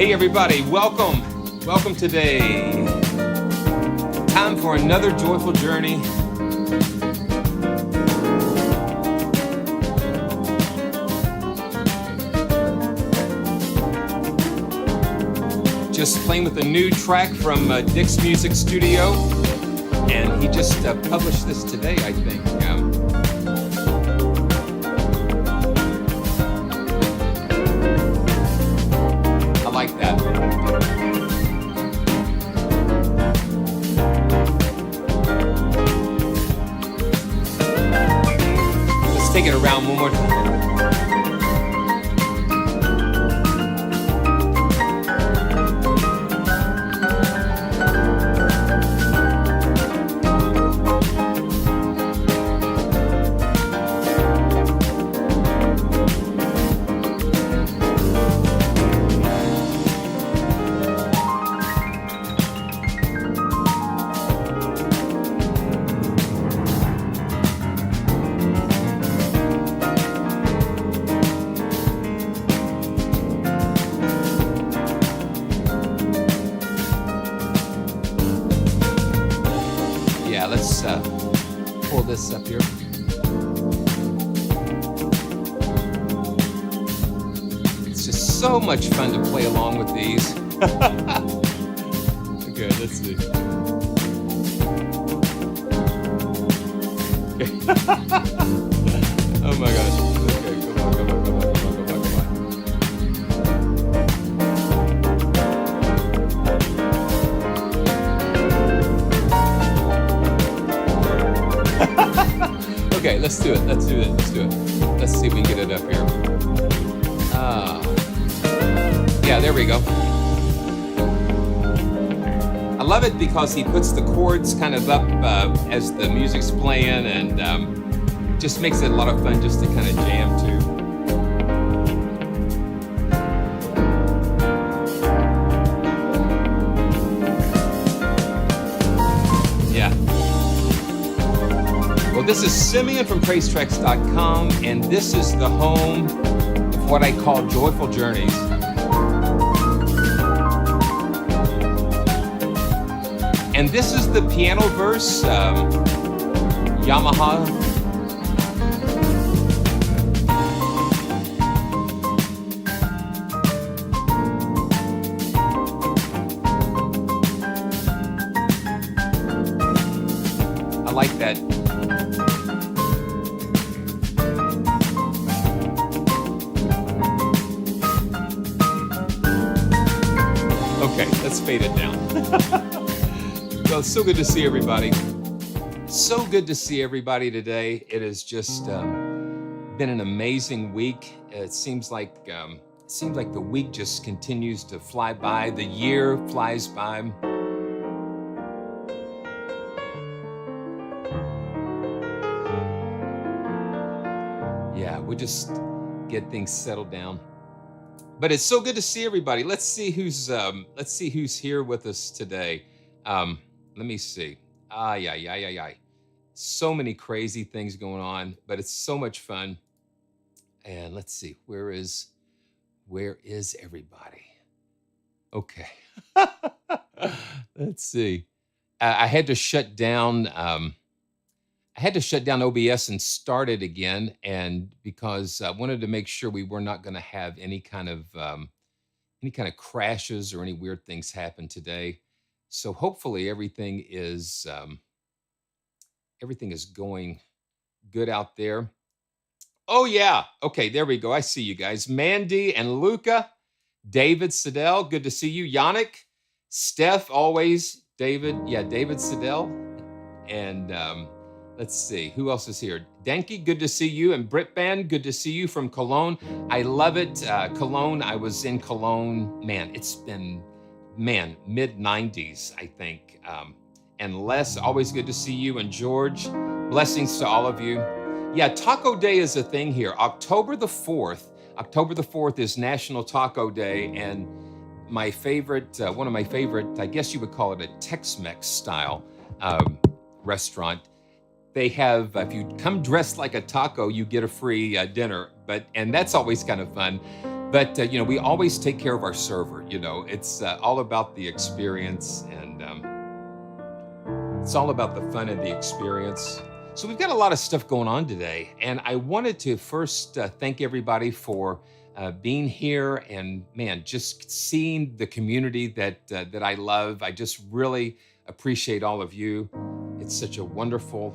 Hey everybody, welcome. Welcome today. Time for another joyful journey. Just playing with a new track from Dick's Music Studio, and he just published this today, I think. I like that. Let's take it around one more time. Let's pull this up here. It's just so much fun to play along with these. Okay, let's see. Okay. Oh my gosh. Okay, come on. Okay, let's do it. Let's see if we can get it up here. Yeah, there we go. I love it because he puts the chords kind of up as the music's playing, and just makes it a lot of fun just to kind of jam to. Well, this is Simeon from PraiseTracks.com, and this is the home of what I call joyful journeys. And this is the Pianoverse Yamaha. I like that. Okay, let's fade it down. Well, it's so good to see everybody. So good to see everybody today. It has just been an amazing week. It seems like the week just continues to fly by. The year flies by. Yeah, we just get things settled down. But it's so good to see everybody. Let's see who's here with us today. Let me see. So many crazy things going on, but it's so much fun. And let's see, where is everybody? Okay. Let's see. I had to shut down OBS and start it again, and because I wanted to make sure we were not going to have any kind of crashes or any weird things happen today. So hopefully everything is going good out there. Oh yeah, okay, there we go. I see you guys. Mandy and Luca, David Siddell, good to see you. Yannick, Steph, always. David Siddell, and let's see, who else is here? Denke, good to see you. And Brit Band, good to see you from Cologne. I love it. Cologne, I was in Cologne. Man, it's been, mid-90s, I think. And Les, always good to see you. And George, blessings to all of you. Yeah, Taco Day is a thing here. October the 4th is National Taco Day. And one of my favorite, I guess you would call it a Tex-Mex style restaurant. They have, if you come dressed like a taco, you get a free dinner. And that's always kind of fun. But we always take care of our server. It's all about the experience, and it's all about the fun and the experience. So we've got a lot of stuff going on today, and I wanted to first thank everybody for being here, and man, just seeing the community that I love. I just really appreciate all of you. It's such a wonderful,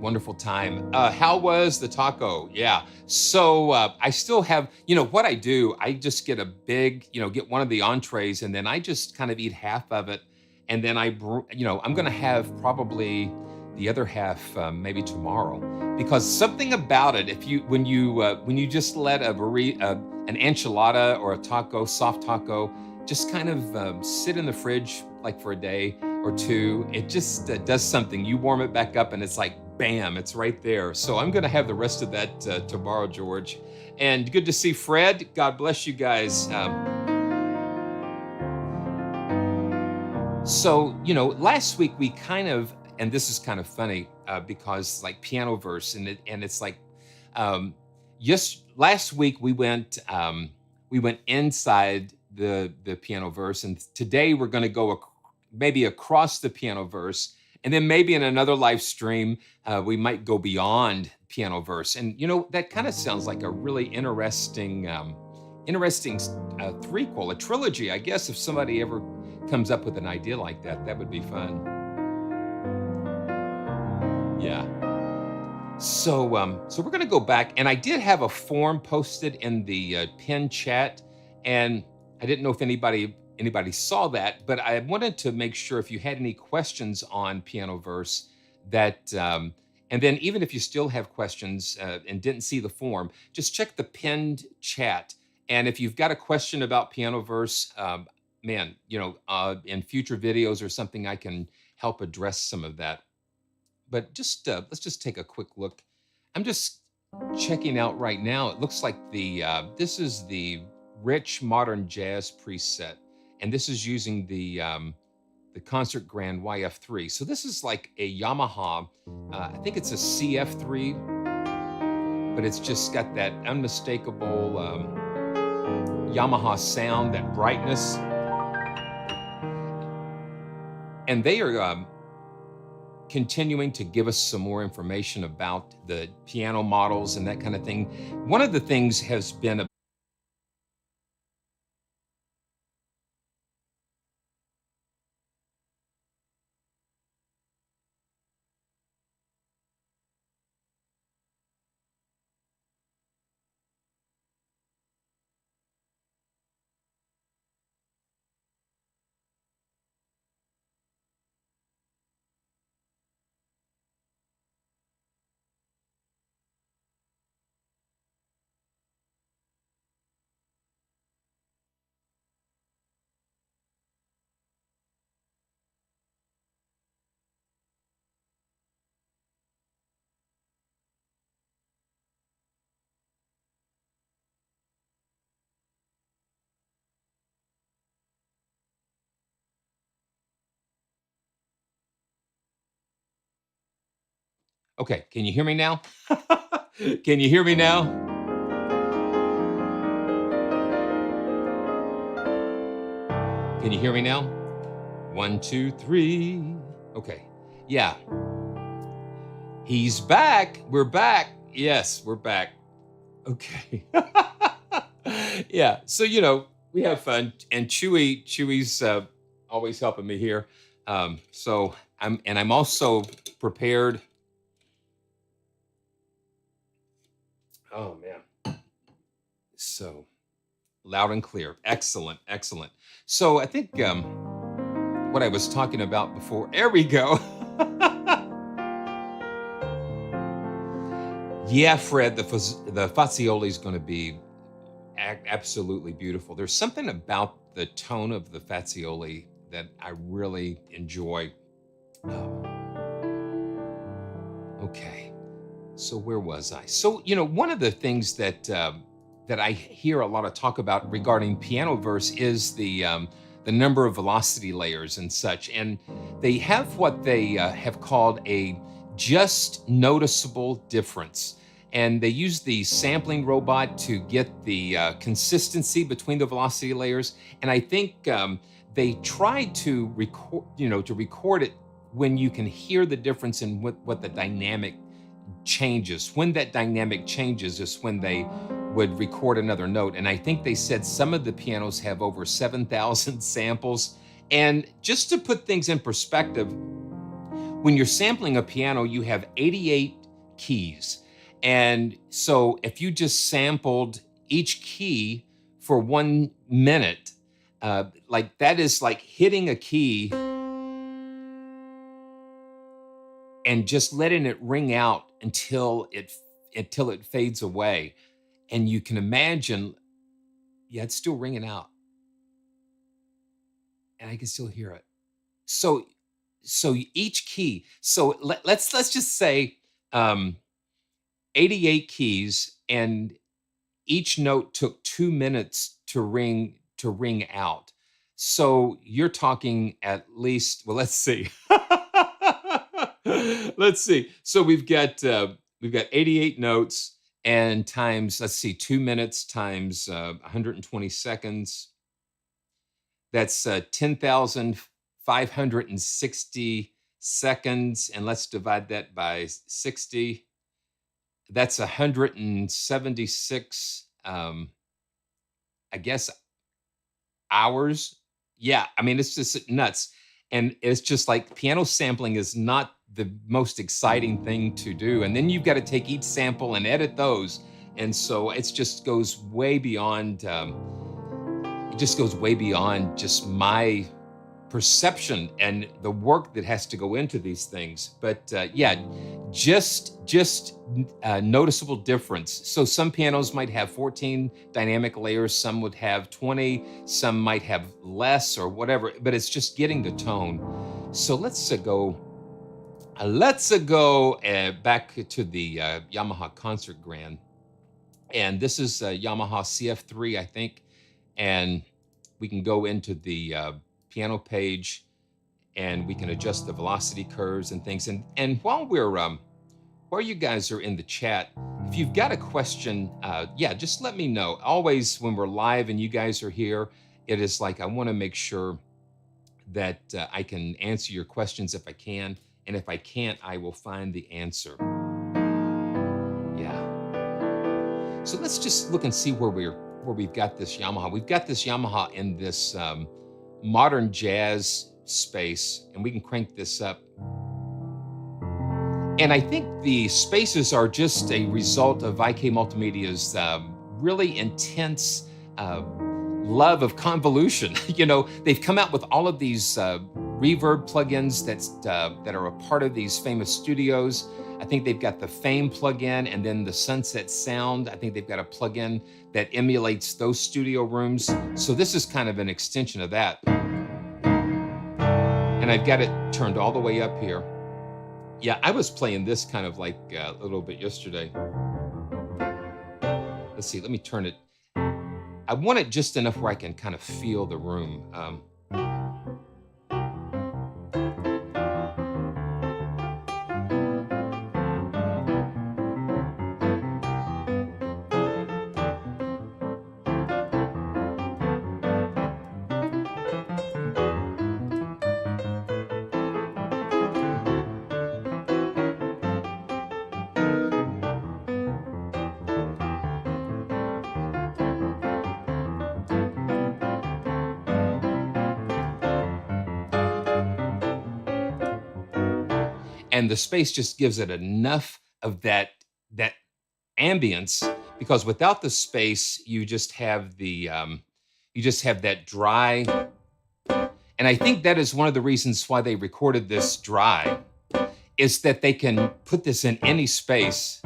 wonderful time. How was the taco? Yeah. So I still have, what I do, I just get a big, get one of the entrees, and then I just kind of eat half of it. And then I'm going to have probably the other half maybe tomorrow, because something about it, when you just let an enchilada or a taco, soft taco, just kind of sit in the fridge like for a day or two, it just does something. You warm it back up and it's like, bam, it's right there. So I'm going to have the rest of that tomorrow, George. And good to see Fred. God bless you guys. So, last week we kind of, and this is kind of funny because like Pianoverse, and it's like, last week we went inside the Pianoverse, and today we're going to go maybe across the Pianoverse, and then maybe in another live stream we might go beyond Pianoverse. And that kind of sounds like a really interesting threequel, a trilogy, I guess. If somebody ever comes up with an idea like that, that would be fun. Yeah. So we're going to go back, and I did have a form posted in the pinned chat, and I didn't know if anybody saw that, but I wanted to make sure if you had any questions on Pianoverse that, and then even if you still have questions and didn't see the form, just check the pinned chat. And if you've got a question about Pianoverse, man, in future videos or something, I can help address some of that. But just let's just take a quick look. I'm just checking out right now. It looks like this is the rich modern jazz preset, and this is using the Concert Grand YF3. So this is like a Yamaha. I think it's a CF3, but it's just got that unmistakable Yamaha sound, that brightness, and they are continuing to give us some more information about the piano models and that kind of thing. One of the things has been okay. Can you hear me now? Can you hear me now? Can you hear me now? 1, 2, 3. Okay. Yeah. He's back. We're back. Yes, we're back. Okay. Yeah. So, we have fun, and Chewy's always helping me here. So I'm also prepared. Oh man. So loud and clear. Excellent. Excellent. So I think what I was talking about before, there we go. Yeah, Fred, the Fazioli is going to be absolutely beautiful. There's something about the tone of the Fazioli that I really enjoy. Okay, so where was I? So, one of the things that I hear a lot of talk about regarding Pianoverse is the number of velocity layers and such. And they have what they have called a just noticeable difference. and they use the sampling robot to get the consistency between the velocity layers. And I think they tried to record, to record it when you can hear the difference in what the dynamic changes. When that dynamic changes is when they would record another note. And I think they said some of the pianos have over 7,000 samples. And just to put things in perspective, when you're sampling a piano, you have 88 keys. And so if you just sampled each key for 1 minute, like that is like hitting a key and just letting it ring out until it fades away. And you can imagine, yeah, it's still ringing out. And I can still hear it. So each key, so let's just say 88 keys, and each note took 2 minutes to ring out. So you're talking at least, well, let's see. Let's see. So we've got 88 notes, and times, let's see, 2 minutes times 120 seconds. That's 10,560 seconds, and let's divide that by 60. That's 176, I guess, hours. Yeah, I mean, it's just nuts. And it's just like piano sampling is not the most exciting thing to do. And then you've got to take each sample and edit those. And so it just goes way beyond, just my perception and the work that has to go into these things. But yeah, just noticeable difference. So some pianos might have 14 dynamic layers, some would have 20, some might have less or whatever, but it's just getting the tone. So let's go back to the Yamaha Concert Grand. And this is Yamaha CF3, I think. And we can go into the piano page, and we can adjust the velocity curves and things. And while you guys are in the chat, if you've got a question, yeah, just let me know. Always when we're live and you guys are here, it is like I want to make sure that I can answer your questions if I can, and if I can't, I will find the answer. Yeah. So let's just look and see where we've got this Yamaha. We've got this Yamaha in this modern jazz space, and we can crank this up. And I think the spaces are just a result of IK Multimedia's really intense love of convolution. They've come out with all of these reverb plugins that are a part of these famous studios. I think they've got the Fame plugin, and then the Sunset Sound. I think they've got a plugin that emulates those studio rooms. So this is kind of an extension of that. And I've got it turned all the way up here. Yeah, I was playing this kind of like a little bit yesterday. Let's see, let me turn it. I want it just enough where I can kind of feel the room. And the space just gives it enough of that ambience, because without the space, you just have that dry. And I think that is one of the reasons why they recorded this dry, is that they can put this in any space.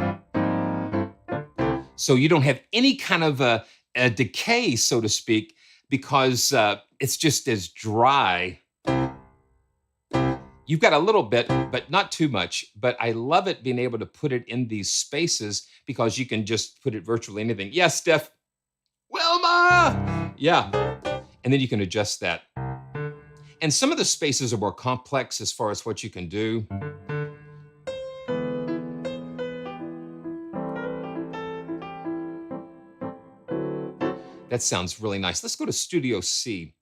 So you don't have any kind of a decay, so to speak, because it's just as dry. You've got a little bit, but not too much. But I love it being able to put it in these spaces, because you can just put it virtually anything. Yes, Steph. Wilma! Yeah. And then you can adjust that. And some of the spaces are more complex as far as what you can do. that sounds really nice. Let's go to Studio C,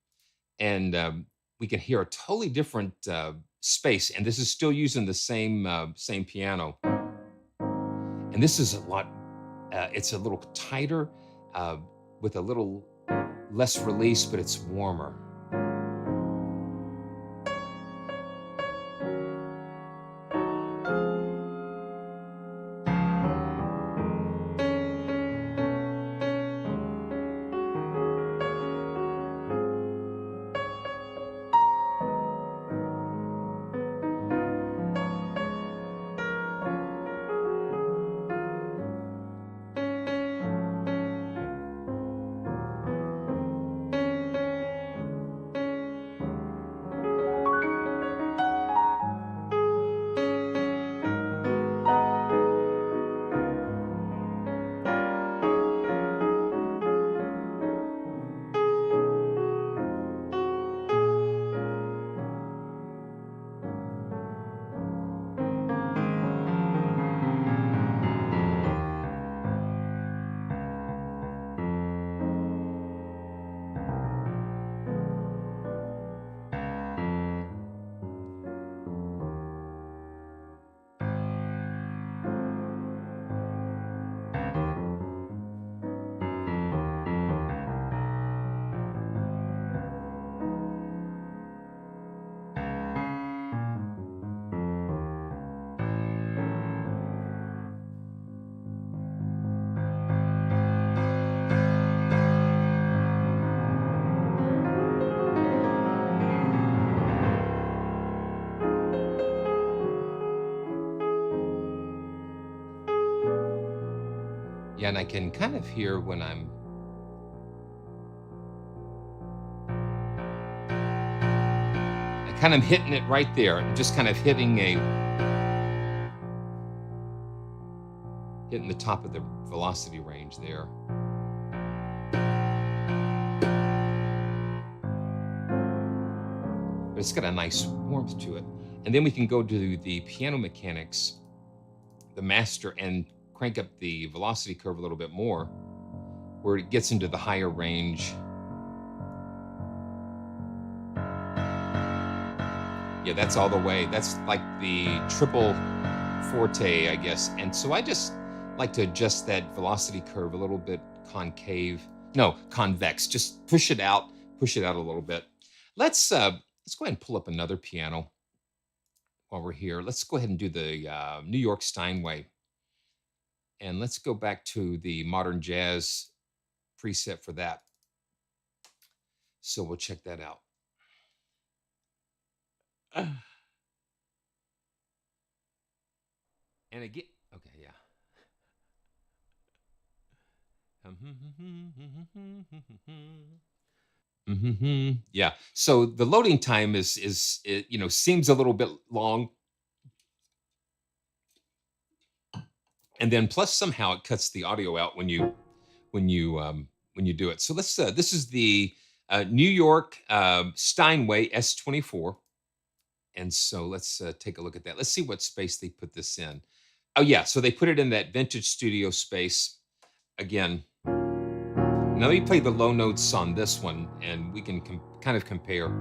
and we can hear a totally different space. And this is still using the same piano. And this is a lot. It's a little tighter, with a little less release, but it's warmer. Yeah, and I can kind of hear when I kind of hitting it right there, just kind of hitting the top of the velocity range there. But it's got a nice warmth to it. And then we can go to the piano mechanics, the master, and crank up the velocity curve a little bit more, where it gets into the higher range. Yeah, that's all the way. That's like the triple forte, I guess. And so I just like to adjust that velocity curve a little bit convex. Just push it out a little bit. Let's go ahead and pull up another piano while we're here. Let's go ahead and do the New York Steinway. And let's go back to the modern jazz preset for that. So we'll check that out. And again, okay, yeah. Yeah. So the loading time is seems a little bit long. And then plus somehow it cuts the audio out when you do it. So let's this is the New York Steinway S24. And so let's take a look at that. Let's see what space they put this in. Oh yeah, so they put it in that vintage studio space. Again, now let me play the low notes on this one and we can kind of compare.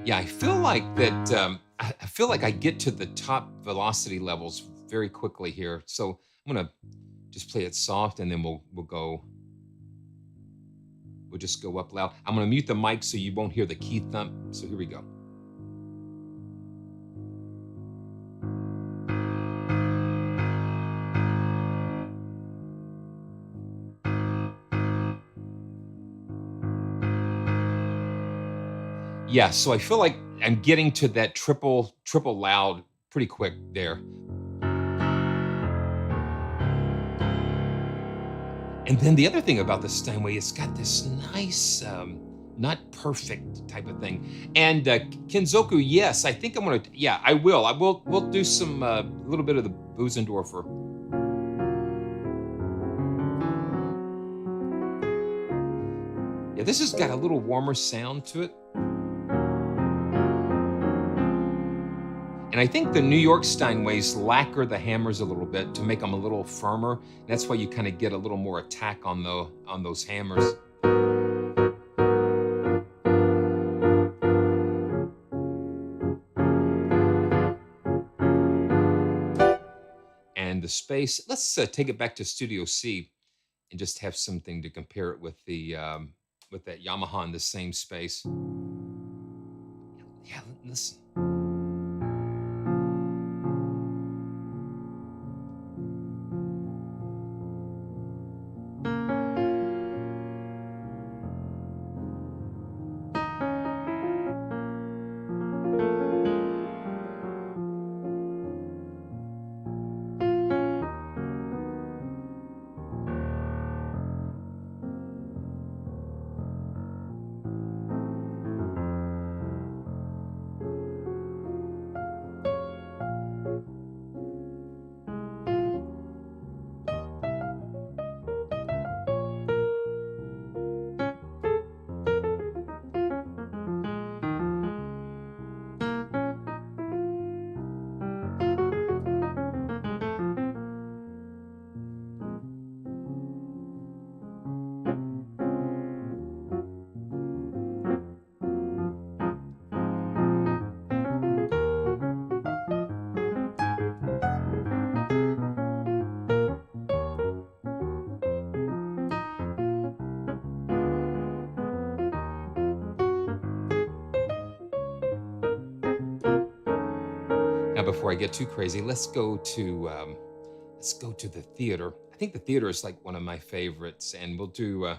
Yeah, I feel like that. I feel like I get to the top velocity levels very quickly here. So I'm gonna just play it soft, and then we'll just go up loud. I'm gonna mute the mic so you won't hear the key thump. So here we go. Yeah, so I feel like I'm getting to that triple loud pretty quick there. And then the other thing about the Steinway, it's got this nice, not perfect type of thing. And Kenzoku, yes, I think I'm gonna, yeah, I will. We'll do some, little bit of the Bösendorfer. Yeah, this has got a little warmer sound to it. And I think the New York Steinways lacquer the hammers a little bit to make them a little firmer. That's why you kind of get a little more attack on those hammers. And the space, let's take it back to Studio C and just have something to compare it with that Yamaha in the same space. Yeah, listen. Now, before I get too crazy, let's go to the theater. I think the theater is like one of my favorites, and we'll do.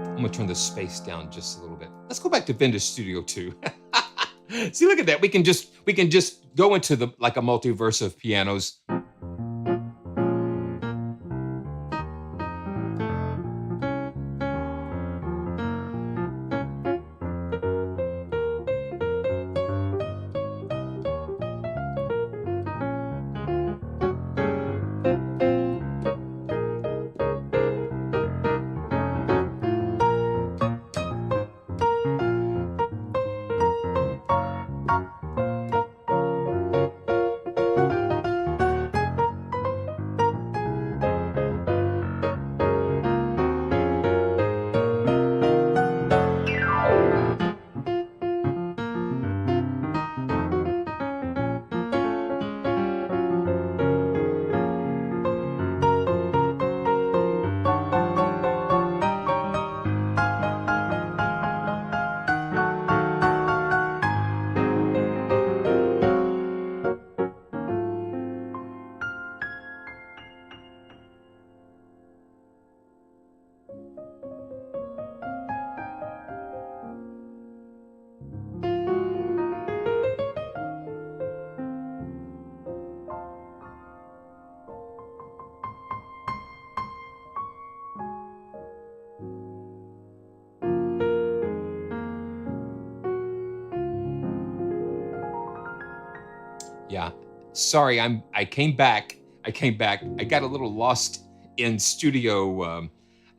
I'm gonna turn the space down just a little bit. Let's go back to Vintage Studio 2. See, look at that. We can just go into the like a multiverse of pianos. Yeah. Sorry, I came back. I came back. I got a little lost in studio.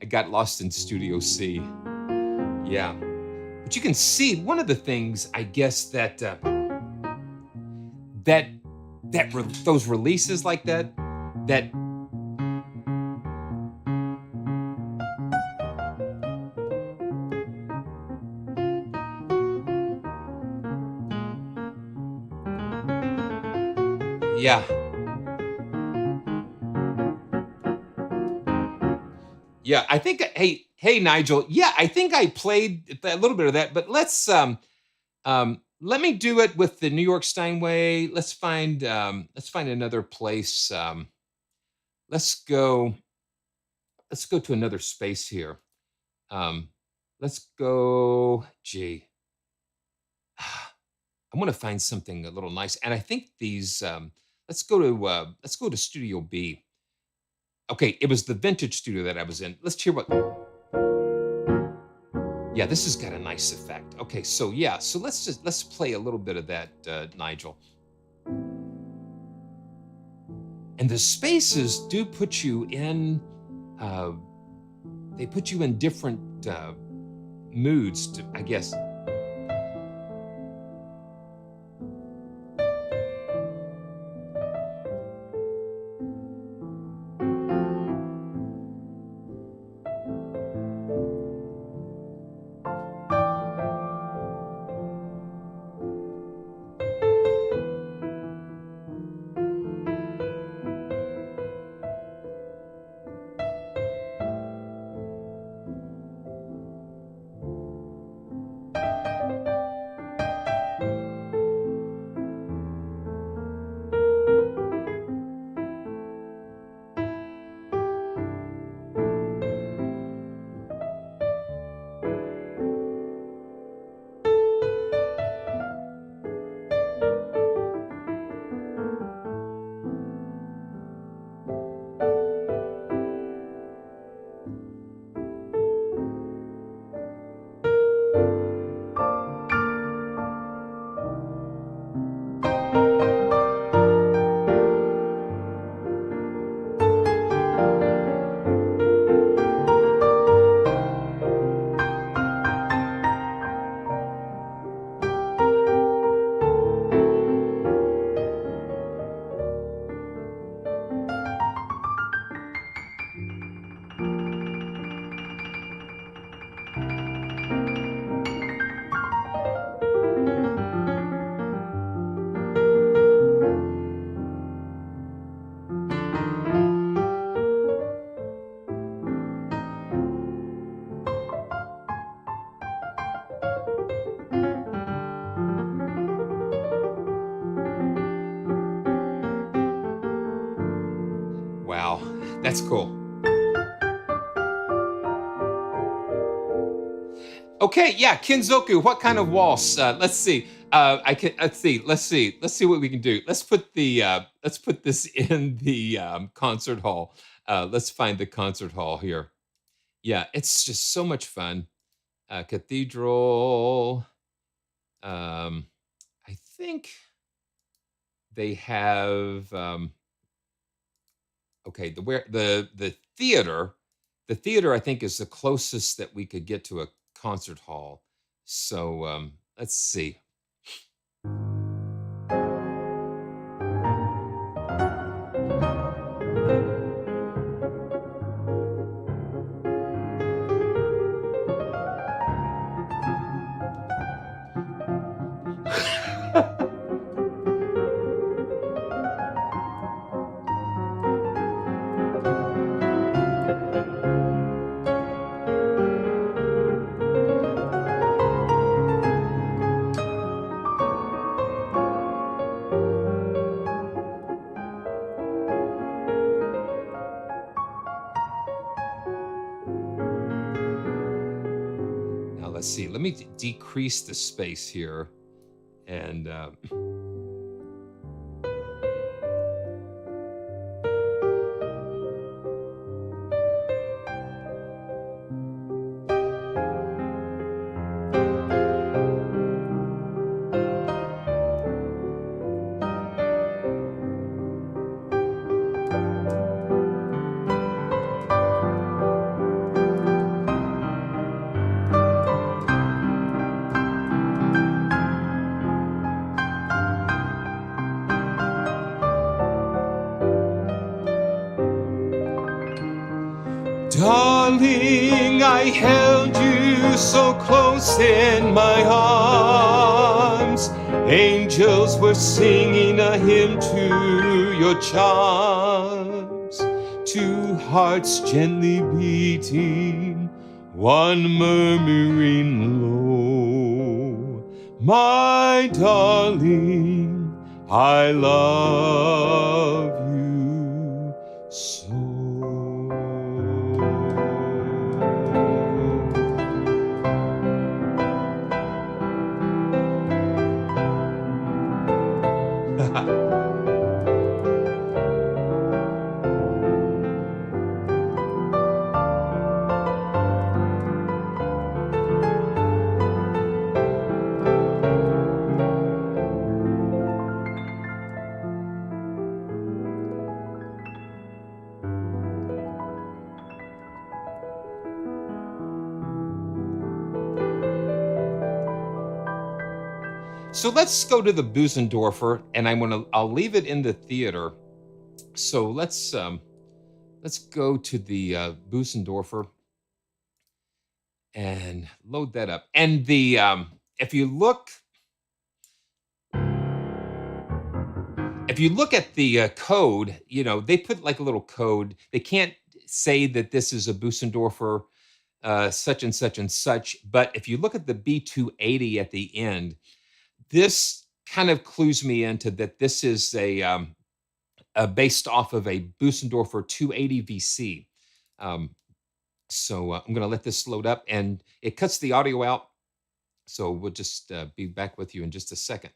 I got lost in Studio C. Yeah. But you can see one of the things, I guess, that those releases like that yeah. Yeah, I think hey Nigel. Yeah, I think I played a little bit of that, but let me do it with the New York Steinway. Let's find another place. Let's go let's go to another space here. Um let's go I want to find something a little nice. And I think these let's go to Studio B. Okay, it was the vintage studio that I was in. Let's hear what. Yeah, this has got a nice effect. Okay, so yeah, so let's play a little bit of that, Nigel. And the spaces do put you in. They put you in different moods, I guess. Wow, that's cool. Okay, yeah, Kinzoku, what kind of waltz? Let's see. Let's see what we can do. Let's put this in the concert hall. Let's find the concert hall here. Yeah, it's just so much fun. Cathedral. I think they have okay, the theater. The theater, I think, is the closest that we could get to a concert hall. So let's see. Let's see, let me decrease the space here. And darling, I held you so close in my arms. Angels were singing a hymn to your charms. Two hearts gently beating, one murmuring low. My darling, I love you so. So let's go to the Busendorfer, and I'll leave it in the theater. So let's go to the Busendorfer and load that up. And the if you look at the code, you know, they put like a little code. They can't say that this is a Busendorfer such and such and such, but if you look at the B280 at the end, this kind of clues me into that this is based off of a Busendorfer 280 VC. So I'm going to let this load up, and it cuts the audio out. So we'll just be back with you in just a second.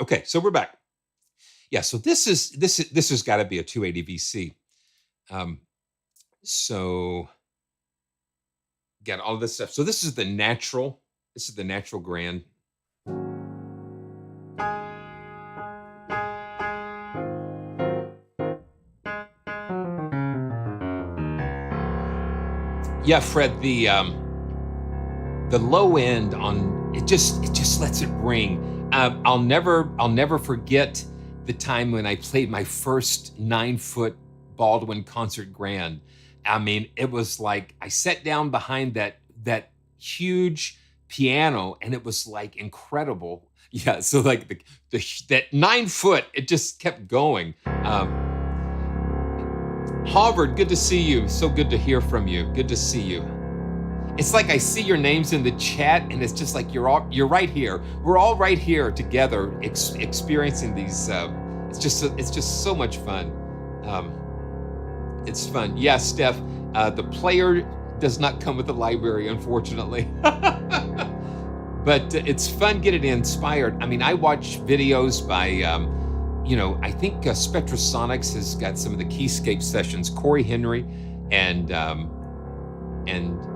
Okay, so we're back. Yeah, so this has got to be a 280 VC. So got all this stuff. So this is the natural. This is the natural grand. Yeah, Fred, the low end on it just lets it ring. I'll never forget the time when I played my first 9-foot Baldwin concert grand. I mean, it was like I sat down behind that huge piano, and it was like incredible. Yeah, so like that 9-foot, it just kept going. Harvard, good to see you. So good to hear from you. Good to see you. It's like I see your names in the chat, and it's just like you're right here. We're all right here together, experiencing these. It's just so much fun. It's fun. Yeah, Steph. The player does not come with the library, unfortunately. But it's fun getting inspired. I mean, I watch videos by, you know, I think Spectrasonics has got some of the Keyscape sessions, Corey Henry, and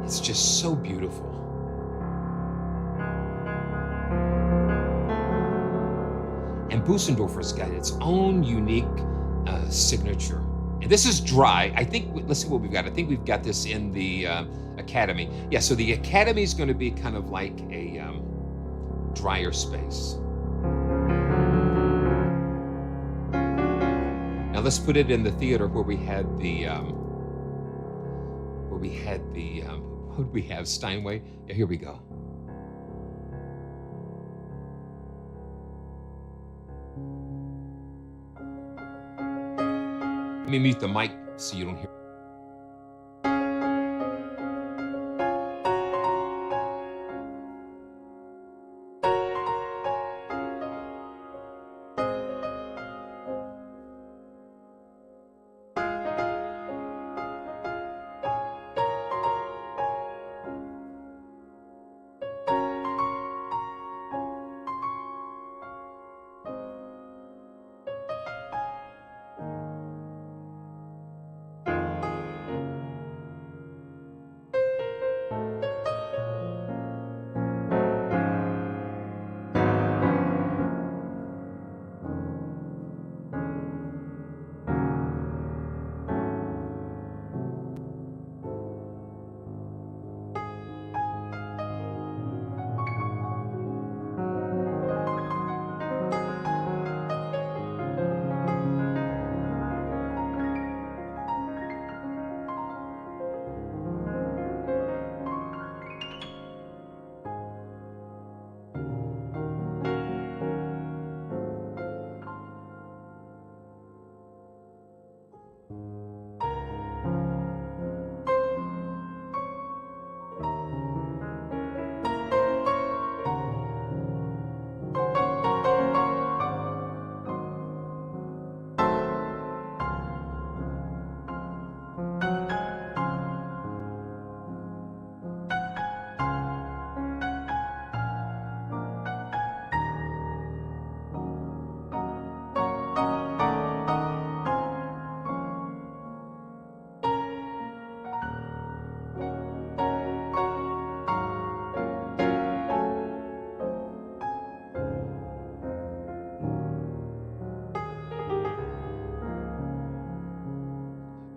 it's just so beautiful. And Busendorfer's got its own unique signature. And this is dry. I think, let's see what we've got. I think we've got this in the Academy. Yeah, so the Academy is going to be kind of like a drier space. Now let's put it in the theater where we had the, what did we have, Steinway? Yeah, here we go. Let me mute the mic so you don't hear.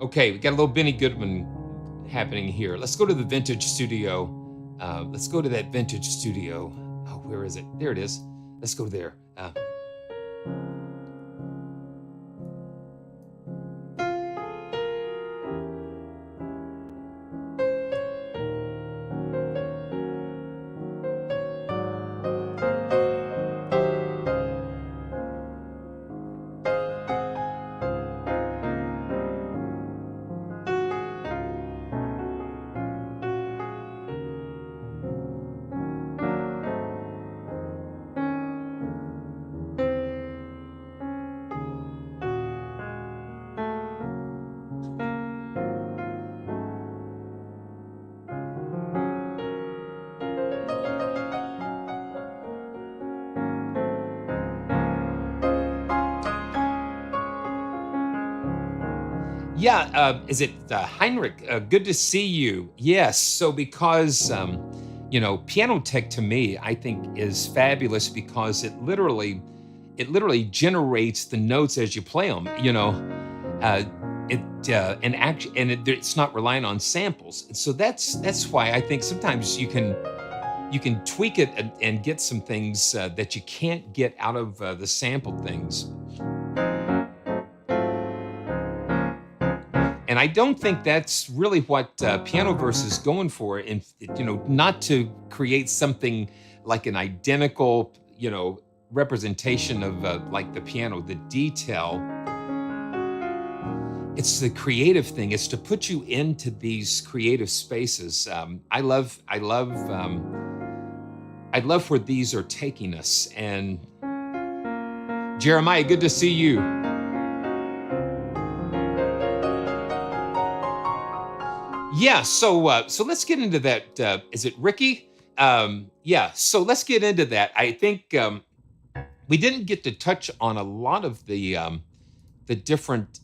Okay, we got a little Benny Goodman happening here. Let's go to the vintage studio. Let's go to that vintage studio. Oh, where is it? There it is. Let's go there. Yeah, is it Heinrich? Good to see you. Yes. So because Piano Tech to me, I think is fabulous because it literally generates the notes as you play them. Uh, it's not relying on samples. So that's why I think sometimes you can tweak it and get some things that you can't get out of the sampled things. And I don't think that's really what Pianoverse is going for. And not to create something like an identical, representation of like the piano, the detail. It's the creative thing. It's to put you into these creative spaces. I love where these are taking us. And Jeremiah, good to see you. Yeah, so let's get into that. Is it Ricky? Yeah, so let's get into that. I think we didn't get to touch on a lot of the different.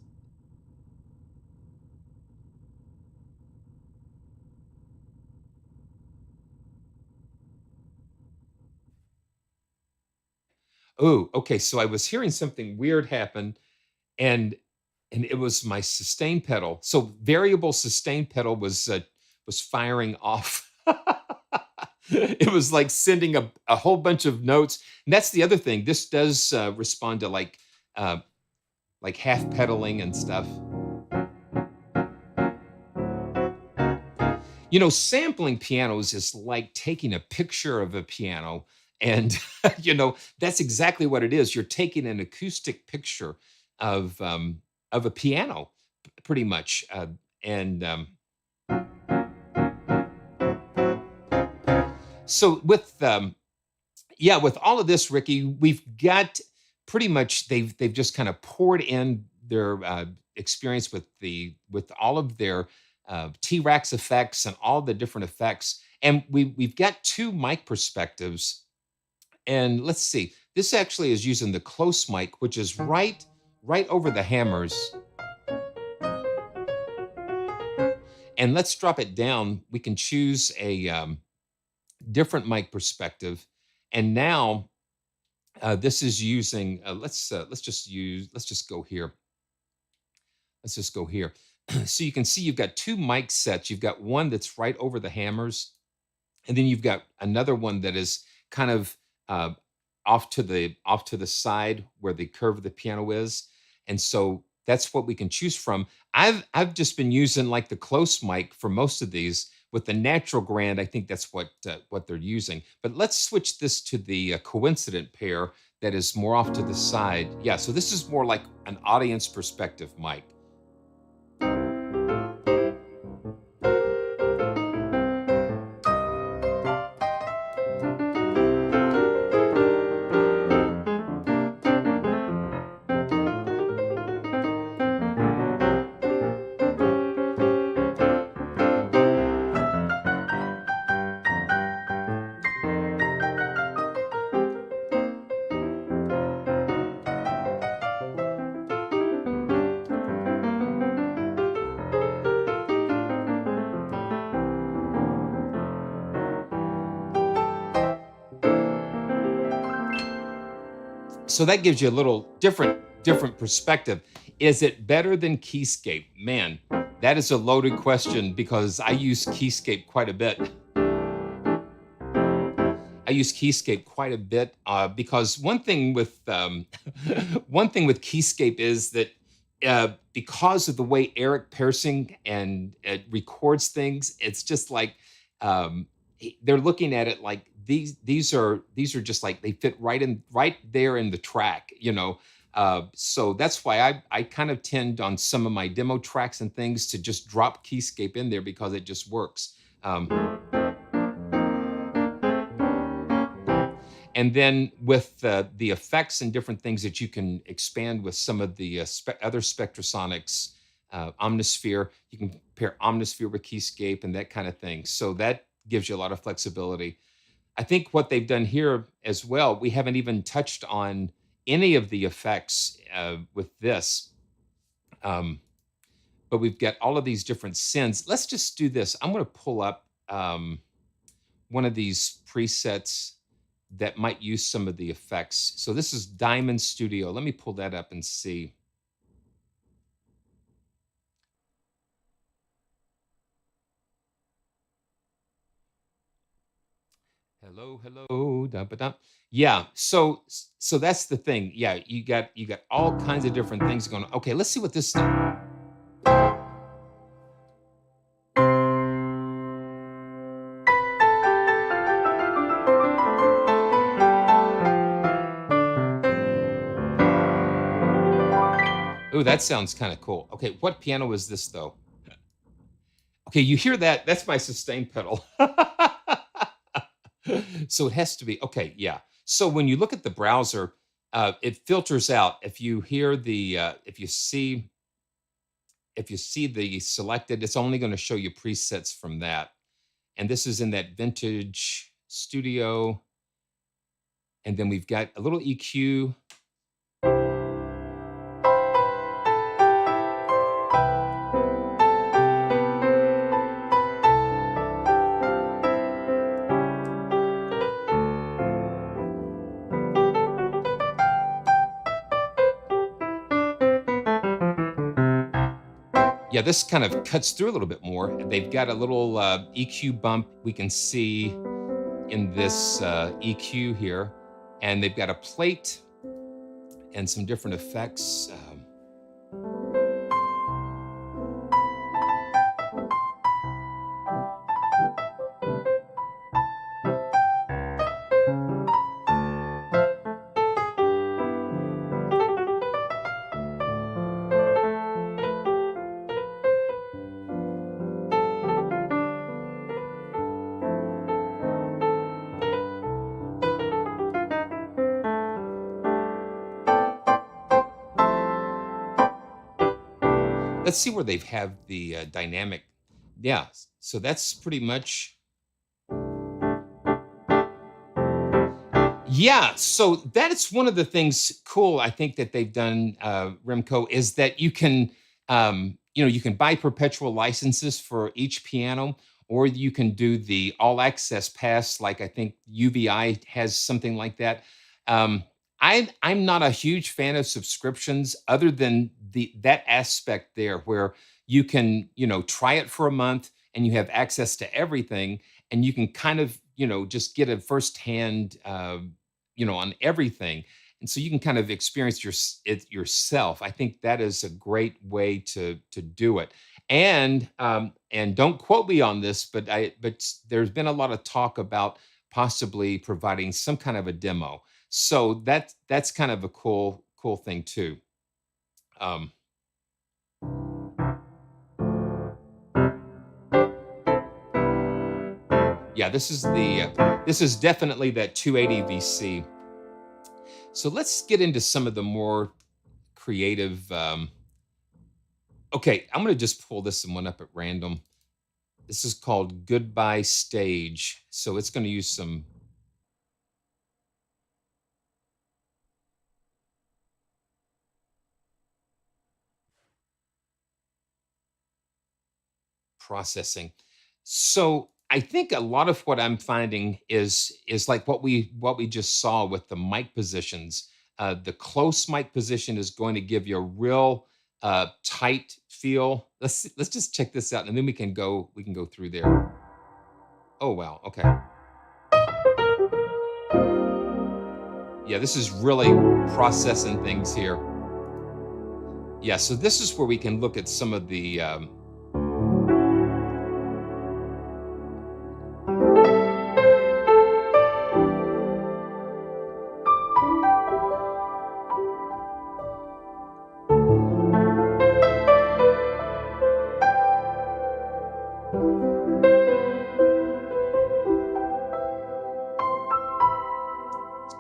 Oh, okay. So I was hearing something weird happen, and it was my sustain pedal. So variable sustain pedal was firing off. It was like sending a whole bunch of notes. And that's the other thing. This does respond to like half pedaling and stuff. Sampling pianos is like taking a picture of a piano. And, that's exactly what it is. You're taking an acoustic picture of a piano, pretty much. And so with all of this, Ricky, we've got pretty much they've just kind of poured in their experience with all of their T-Rax effects and all the different effects, and we've got two mic perspectives. And let's see, this actually is using the close mic, which is right over the hammers. And let's drop it down. We can choose a different mic perspective, and now this is using. Let's just go here. Let's just go here. So you can see you've got two mic sets. You've got one that's right over the hammers, and then you've got another one that is kind of off to the side where the curve of the piano is. And so that's what we can choose from. I've just been using like the close mic for most of these. With the natural grand, I think that's what they're using. But let's switch this to the coincident pair that is more off to the side. Yeah, so this is more like an audience perspective mic. So that gives you a little different perspective. Is it better than Keyscape? Man, that is a loaded question because I use Keyscape quite a bit. I use Keyscape quite a bit because one thing with one thing with Keyscape is that because of the way Eric Persing and records things, it's just like they're looking at it like these are just like they fit right there in the track, you know. So that's why I kind of tend on some of my demo tracks and things to just drop Keyscape in there because it just works. And then with the effects and different things that you can expand with some of the other Spectrasonics, Omnisphere, you can pair Omnisphere with Keyscape and that kind of thing. So that gives you a lot of flexibility. I think what they've done here as well, we haven't even touched on any of the effects with this. But we've got all of these different synths. Let's just do this. I'm going to pull up one of these presets that might use some of the effects. So this is Diamond Studio. Let me pull that up and see. Hello, hello. Da, ba, da. Yeah, so that's the thing. Yeah, you got all kinds of different things going on. Okay, let's see what this does. Oh, that sounds kind of cool. Okay, what piano is this though? Okay, you hear that? That's my sustain pedal. So it has to be okay. Yeah. So when you look at the browser, it filters out. If you hear the, if you see the selected, it's only going to show you presets from that. And this is in that vintage studio. And then we've got a little EQ. Yeah, this kind of cuts through a little bit more. They've got a little EQ bump we can see in this EQ here. And they've got a plate and some different effects. Let's see where they've have the dynamic. Yeah, so that's pretty much. Yeah, so that's one of the things cool I think that they've done, Remco, is that you can, you can buy perpetual licenses for each piano, or you can do the all access pass, like I think UVI has something like that. Um, I'm not a huge fan of subscriptions, other than that aspect there, where you can, try it for a month and you have access to everything, and you can kind of, just get a firsthand. On everything. And so you can kind of experience it yourself. I think that is a great way to do it. And don't quote me on this, but there's been a lot of talk about possibly providing some kind of a demo. So that's kind of a cool thing too. Um, yeah, this is definitely that 280 VC. So let's get into some of the more creative. Okay, I'm going to just pull this one up at random. This is called Goodbye Stage. So it's going to use some processing. So I think a lot of what I'm finding is like what we just saw with the mic positions. The close mic position is going to give you a real tight feel. Let's just check this out, and then we can go through there. Oh wow, okay. Yeah, this is really processing things here. Yeah, so this is where we can look at some of the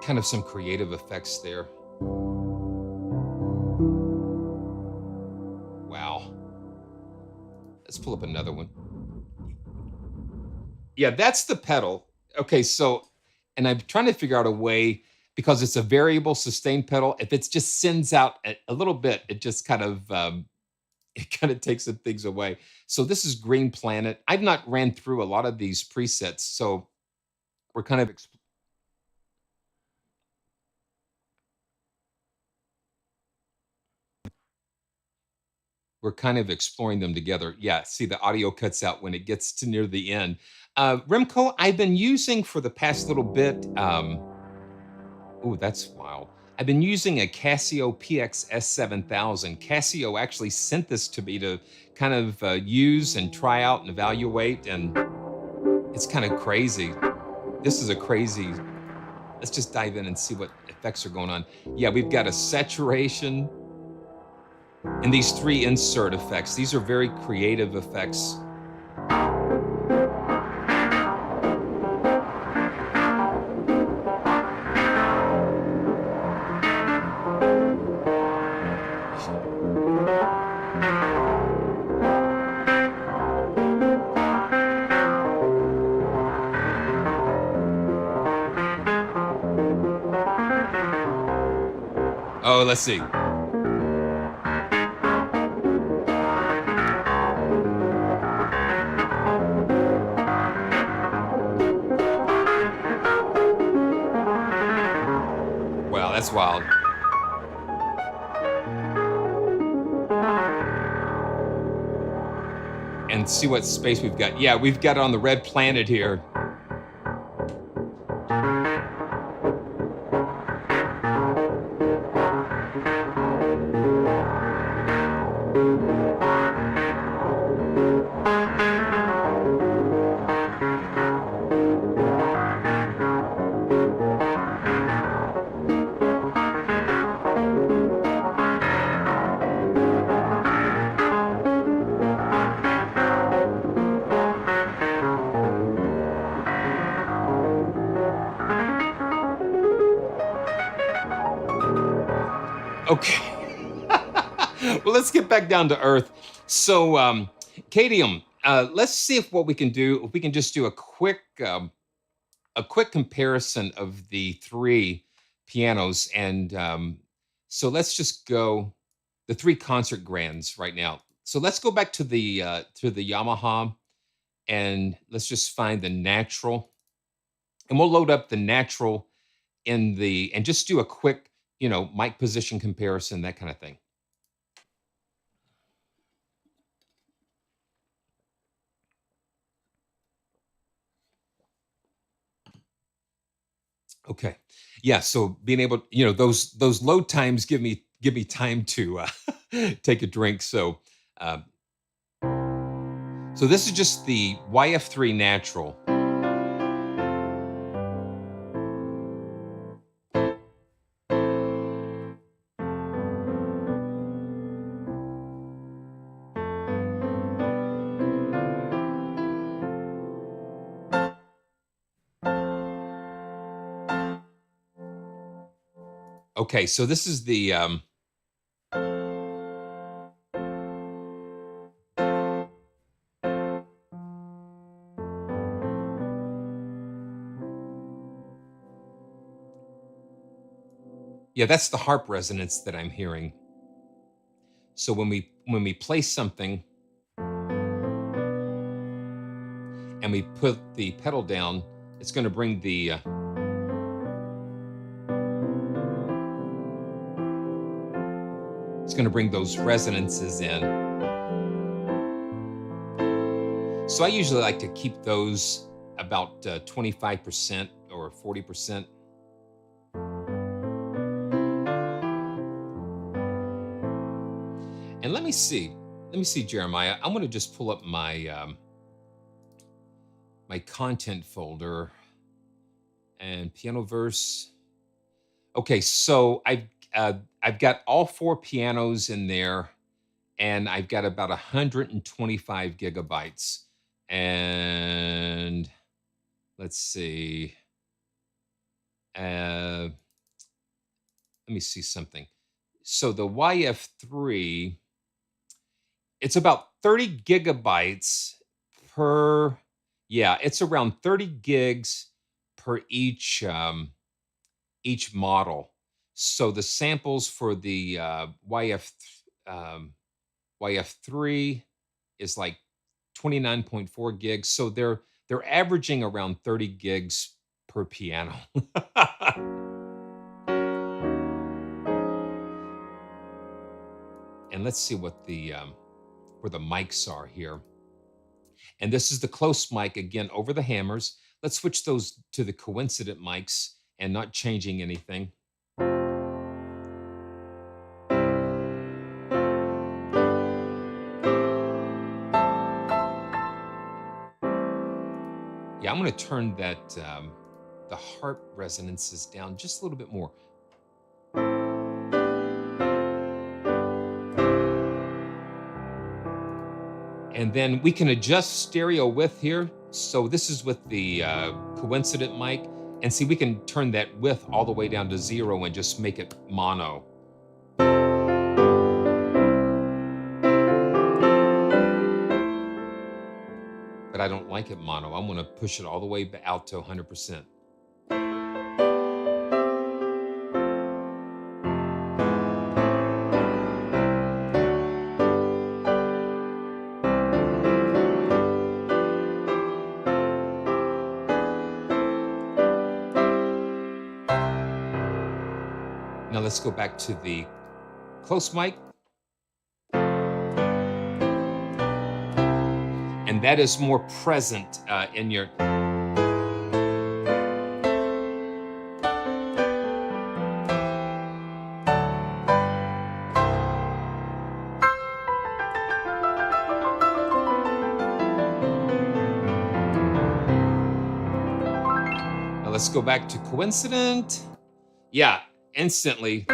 kind of some creative effects there. Wow. Let's pull up another one. Yeah, that's the pedal. Okay, so, and I'm trying to figure out a way, because it's a variable sustain pedal. If it just sends out a little bit, it just kind of it kind of takes some things away. So this is Green Planet. I've not ran through a lot of these presets, so we're kind of exploring them together. Yeah, see, the audio cuts out when it gets to near the end. Remco, I've been using for the past little bit. Oh, that's wild. I've been using a Casio PX-S7000. Casio actually sent this to me to kind of use and try out and evaluate, and it's kind of crazy. This is a crazy. Let's just dive in and see what effects are going on. Yeah, we've got a saturation and these 3 insert effects. These are very creative effects. Oh, let's see. Wow, that's wild. And see what space we've got. Yeah, we've got it on the red planet here. Okay. Well, let's get back down to earth. So, Cadium, let's see if what we can do, if we can just do a quick comparison of the 3 pianos. And so let's just go the 3 concert grands right now. So let's go back to the Yamaha, and let's just find the natural, and we'll load up the natural in the, and just do a quick, mic position comparison, that kind of thing. Okay. Yeah. So being able, those load times give me time to take a drink. So, so this is just the YF3 natural. Okay, so this is the yeah, that's the harp resonance that I'm hearing. So when we play something and we put the pedal down, it's going to bring the It's going to bring those resonances in. So I usually like to keep those about 25% or 40%. And let me see, Jeremiah. I'm going to just pull up my my content folder and Pianoverse. Okay, so I've got all 4 pianos in there, and I've got about 125 gigabytes. And let's see. Let me see something. So the YF3, it's about 30 gigabytes per. Yeah, it's around 30 gigs per each model. So the samples for the YF3 is like 29.4 gigs. So they're averaging around 30 gigs per piano. And let's see what the where the mics are here. And this is the close mic again over the hammers. Let's switch those to the coincident mics and not changing anything. Yeah, I'm going to turn that the harp resonances down just a little bit more. And then we can adjust stereo width here. So this is with the coincident mic. And see, we can turn that width all the way down to 0 and just make it mono. But I don't like it mono. I'm going to push it all the way out to 100%. Now let's go back to the close mic. And that is more present in your. Now let's go back to coincident. Yeah, instantly.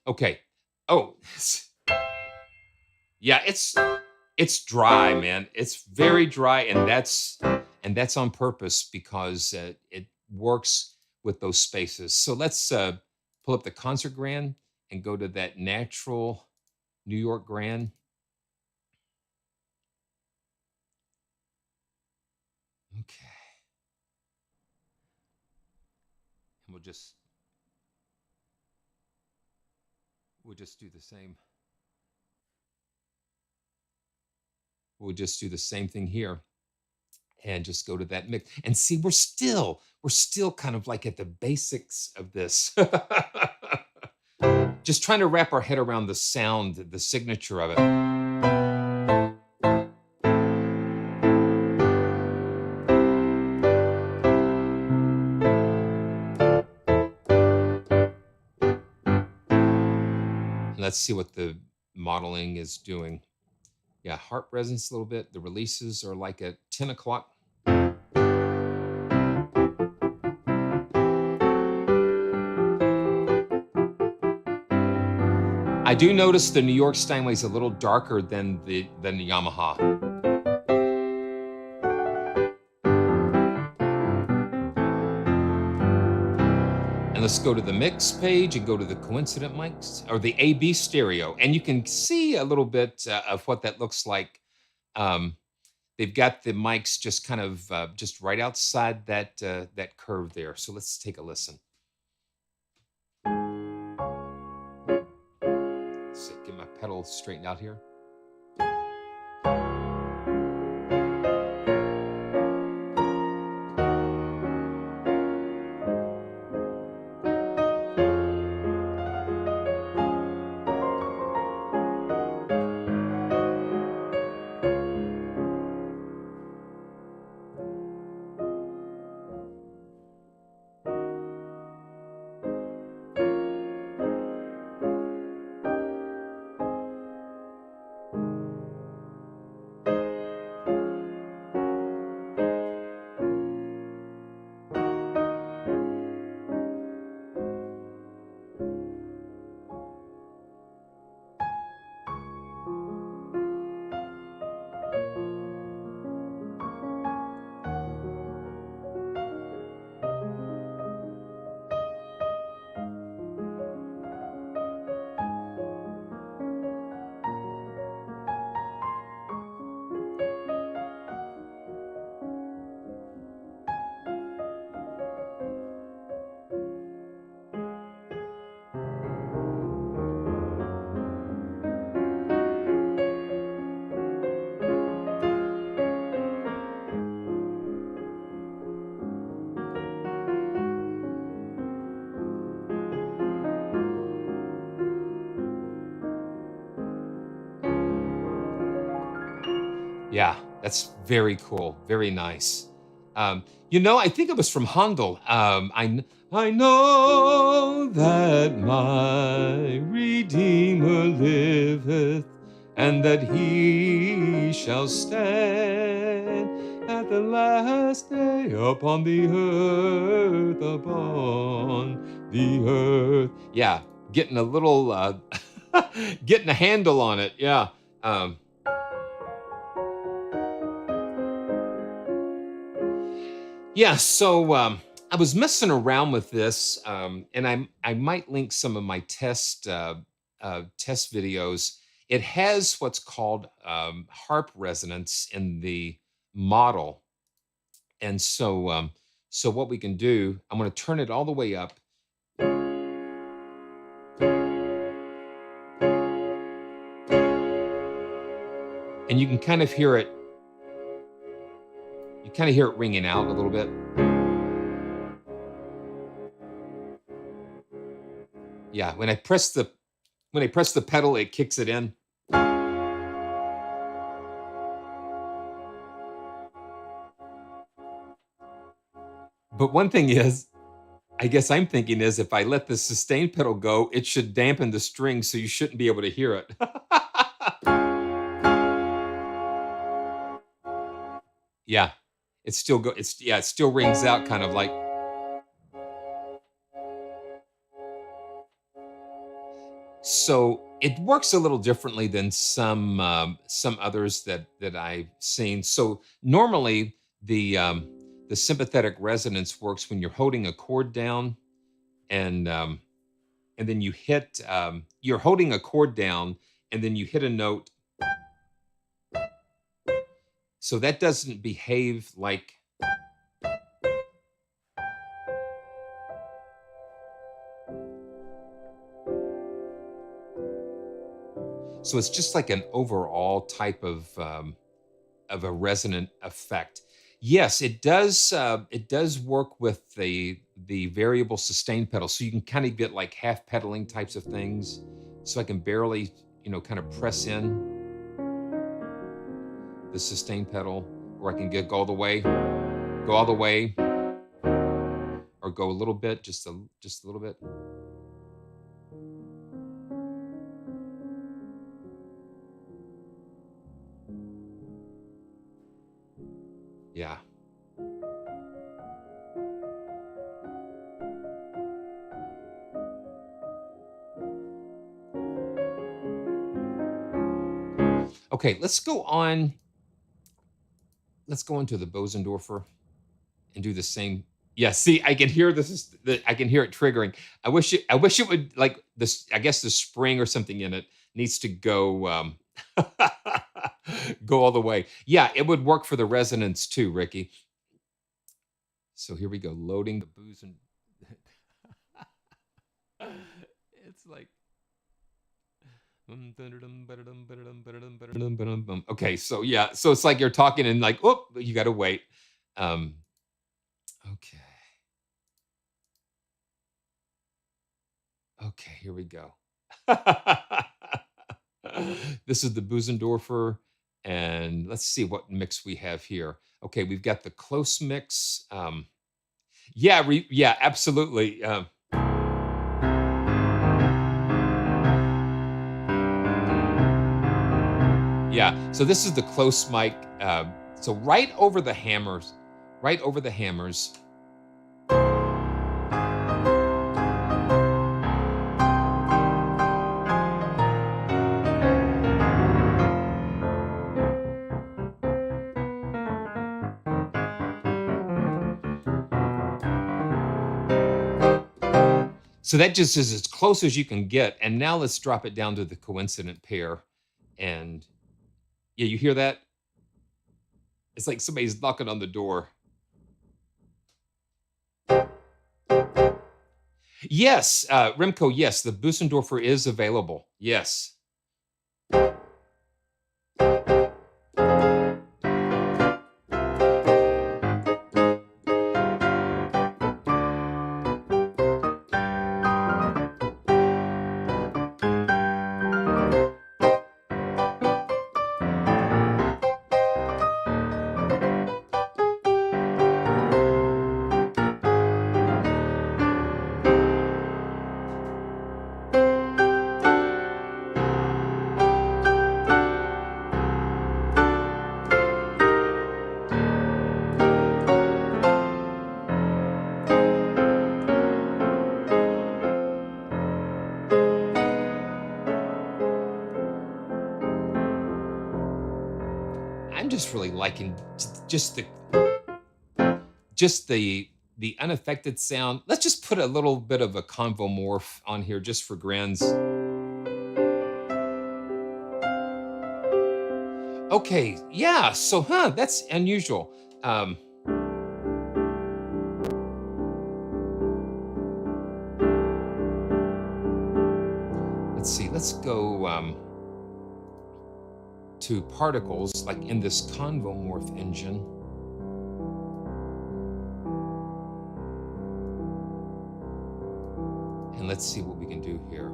Okay. Oh, yeah, it's dry, man. It's very dry, and that's on purpose because it works with those spaces. So let's pull up the concert grand and go to that natural New York grand. Okay. And we'll just do the same. We'll just do the same thing here and just go to that mix and see we're still kind of like at the basics of this. Just trying to wrap our head around the sound, the signature of it. Let's see what the modeling is doing. Yeah, harp resonance a little bit. The releases are like at 10 o'clock. I do notice the New York Steinway is a little darker than the Yamaha. And let's go to the mix page and go to the coincident mics or the AB stereo. And you can see a little bit of what that looks like. They've got the mics just kind of just right outside that that curve there. So let's take a listen. Let's see, get my pedal straightened out here. Yeah, that's very cool. Very nice. I think it was from Handel. I know that my Redeemer liveth, and that he shall stand at the last day upon the earth, upon the earth. Yeah, getting a little, getting a handle on it. Yeah. Um, Yeah, so I was messing around with this, and I might link some of my test videos. It has what's called harp resonance in the model, and so what we can do, I'm going to turn it all the way up, and you can kind of hear it. You kind of hear it ringing out a little bit. Yeah, when I press the pedal, it kicks it in. But one thing is, I guess I'm thinking is if I let the sustain pedal go, it should dampen the string, so you shouldn't be able to hear it. Yeah, it still rings out kind of like. So it works a little differently than some others that I've seen. So normally the sympathetic resonance works when you're holding a chord down and and then you're holding a chord down and then you hit a note. So that doesn't behave like. So it's just like an overall type of a resonant effect. Yes, it does. It does work with the variable sustain pedal, so you can kind of get like half pedaling types of things. So I can barely, kind of press in the sustain pedal, or I can go all the way, or go a little bit, just a little bit. Yeah. Okay, let's go on. Let's go into the Bosendorfer and do the same. Yeah, see, I can hear I can hear it triggering. I wish it would like this. I guess the spring or something in it needs to go go all the way. Yeah, it would work for the resonance too, Ricky. So here we go, loading the Bosen. It's like. Okay, so yeah, so it's like you're talking and like, oh, you got to wait. Okay. Okay, here we go. This is the Bosendorfer, and let's see what mix we have here. Okay, we've got the close mix. Yeah, absolutely. Yeah, so this is the close mic. So right over the hammers, right over the hammers. So that just is as close as you can get. And now let's drop it down to the coincident pair. And yeah, you hear that? It's like somebody's knocking on the door. Yes, Remco, yes, the Bosendorfer is available. Yes. just really liking just the unaffected sound. Let's just put a little bit of a convomorph on here just for grins. Okay, yeah, so that's unusual. Let's see, let's go to particles, like in this convomorph engine. And let's see what we can do here.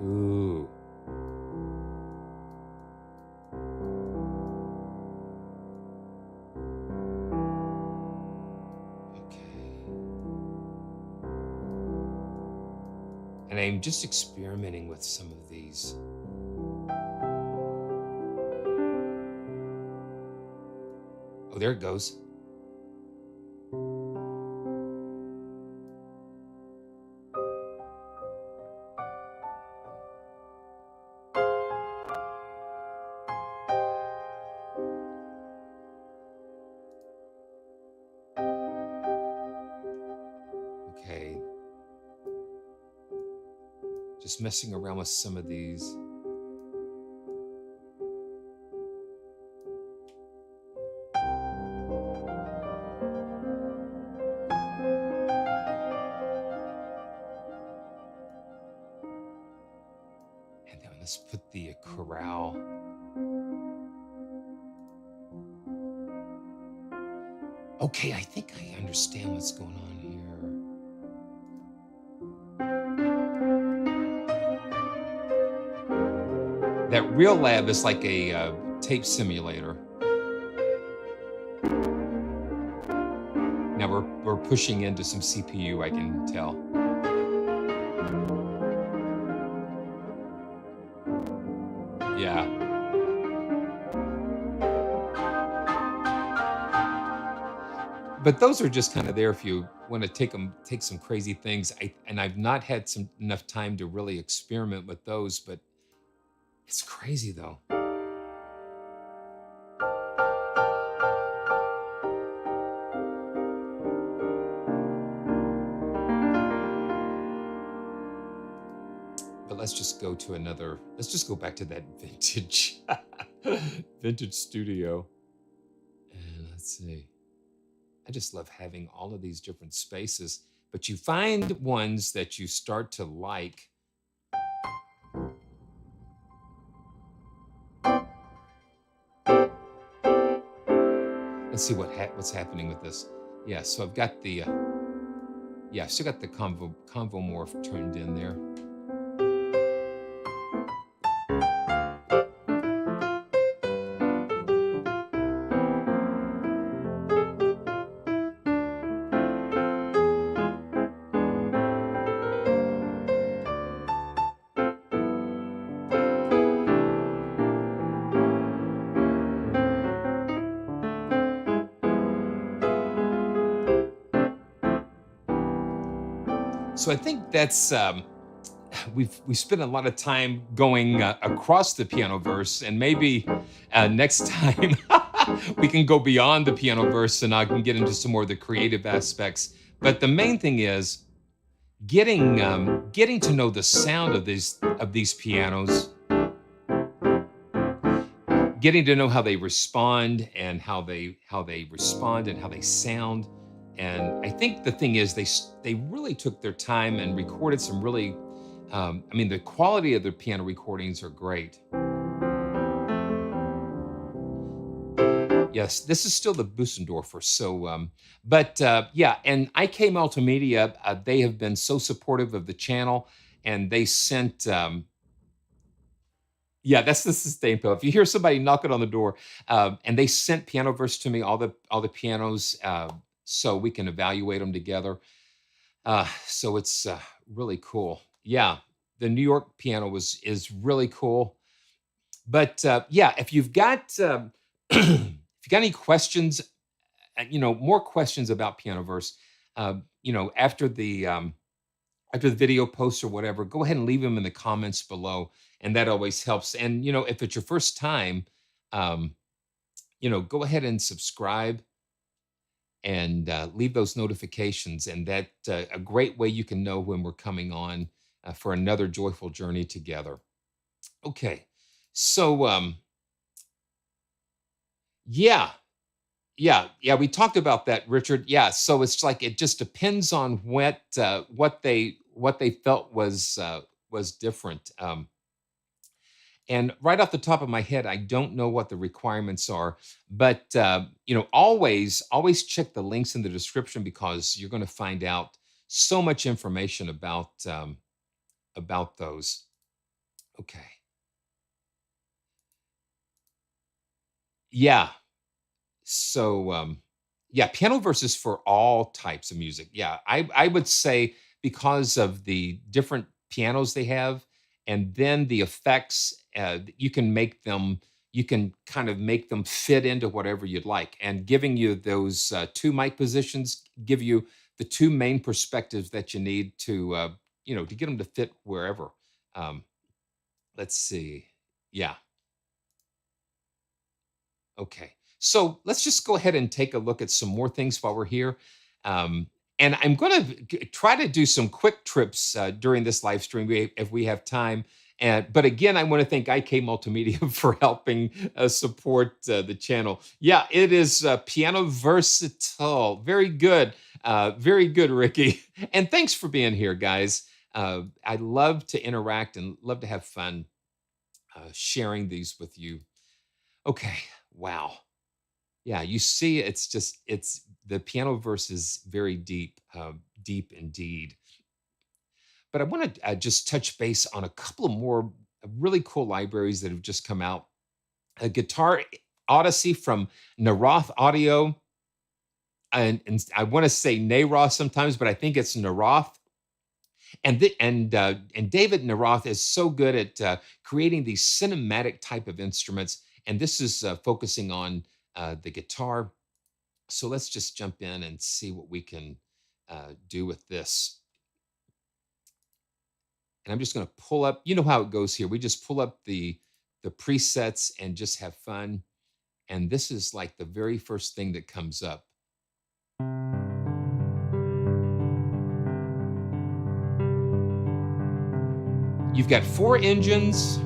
Ooh. Okay. And I'm just experimenting with some of these. Oh, there it goes. Okay. Just messing around with some of these. And then let's put the chorale. Okay, I think I understand what's going on here. That Real Lab is like a tape simulator. Now we're pushing into some CPU, I can tell. Yeah. But those are just kind of there if you want to take some crazy things. I've not had enough time to really experiment with those, but it's crazy though. But let's just go back to that vintage studio. And let's see. I just love having all of these different spaces, but you find ones that you start to like. Let's see what's happening with this. Yeah, so I've got the I've still got the convomorph turned in there. So I think that's we've spent a lot of time going across the Pianoverse, and maybe next time we can go beyond the Pianoverse and I can get into some more of the creative aspects. But the main thing is getting to know the sound of these pianos, getting to know how they respond and how they respond and how they sound. And I think the thing is they really took their time and recorded some really, the quality of their piano recordings are great. Yes, this is still the Busendorfer. So, yeah, and IK Multimedia, they have been so supportive of the channel, and they sent, yeah, that's the sustain pill. If you hear somebody knocking on the door, and they sent Pianoverse to me, all the pianos, so we can evaluate them together. So it's really cool. Yeah, the New York piano is really cool. But yeah, if you've got if you got any questions, more questions about Pianoverse, after the after the video posts or whatever, go ahead and leave them in the comments below, and that always helps. And if it's your first time, um, go ahead and subscribe and leave those notifications, and that a great way you can know when we're coming on for another joyful journey together. Okay, so yeah, yeah, we talked about that, Richard. Yeah, so it's like it just depends on what they felt was different. And right off the top of my head, I don't know what the requirements are, but always check the links in the description, because you're going to find out so much information about those. Okay, yeah. So yeah, Pianoverse is for all types of music. Yeah, I would say, because of the different pianos they have, and then the effects, you can kind of make them fit into whatever you'd like. And giving you those two mic positions give you the two main perspectives that you need to get them to fit wherever. Um, let's see. Yeah. Okay. So let's just go ahead and take a look at some more things while we're here. Um, and I'm going to try to do some quick trips during this live stream if we have time. But again, I want to thank IK Multimedia for helping support the channel. Yeah, it is Piano Versatile. Very good, Ricky. And thanks for being here, guys. I love to interact and love to have fun sharing these with you. Okay. Wow. Yeah, you see, it's the piano verse is very deep, deep indeed. But I want to just touch base on a couple of more really cool libraries that have just come out. A guitar Odyssey from NAROTH Audio, and I want to say NAROTH sometimes, but I think it's NAROTH. And David NAROTH is so good at creating these cinematic type of instruments, and this is focusing on the guitar. So let's just jump in and see what we can do with this. And I'm just going to pull up. You know how it goes here. We just pull up the presets and just have fun. And this is like the very first thing that comes up. You've got 4 engines.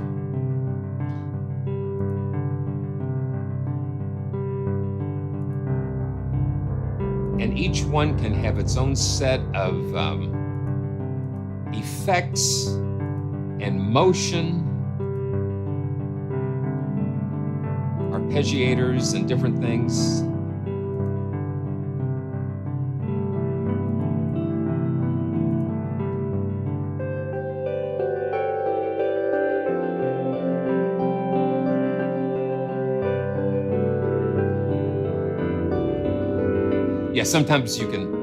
And each one can have its own set of effects and motion, arpeggiators and different things. Yeah, sometimes you can.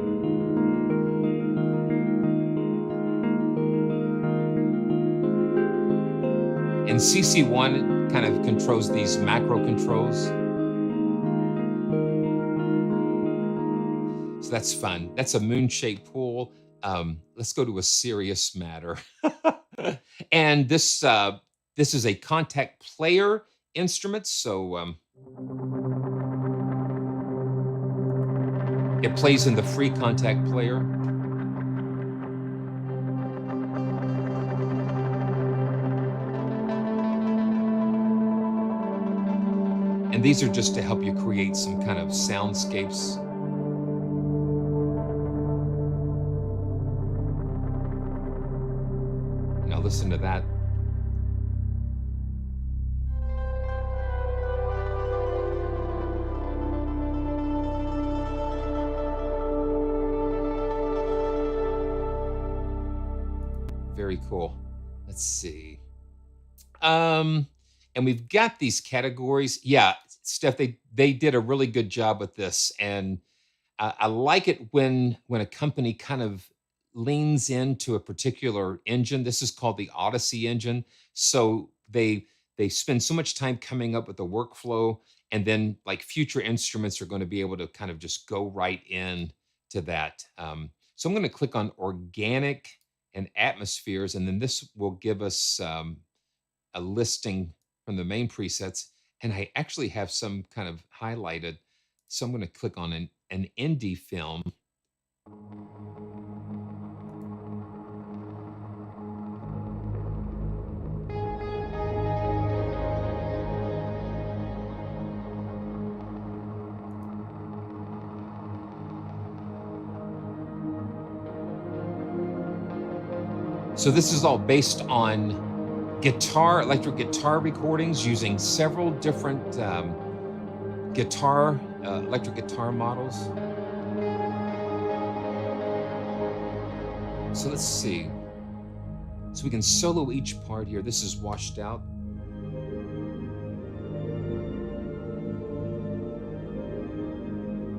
And CC1 kind of controls these macro controls. So that's fun. That's a moon-shaped pool. Let's go to a serious matter. And this is a Kontakt player instrument. So it plays in the free Kontakt player. And these are just to help you create some kind of soundscapes. Now listen to that. Very cool. Let's see. And we've got these categories. Yeah, Steph, they did a really good job with this, and I like it when a company kind of leans into a particular engine. This is called the Odyssey engine. So they spend so much time coming up with the workflow, and then like future instruments are going to be able to kind of just go right in to that. So I'm going to click on organic and atmospheres. And then this will give us a listing from the main presets. And I actually have some kind of highlighted. So I'm going to click on an indie film. So this is all based on electric guitar recordings using several different electric guitar models. So let's see. So we can solo each part here. This is washed out.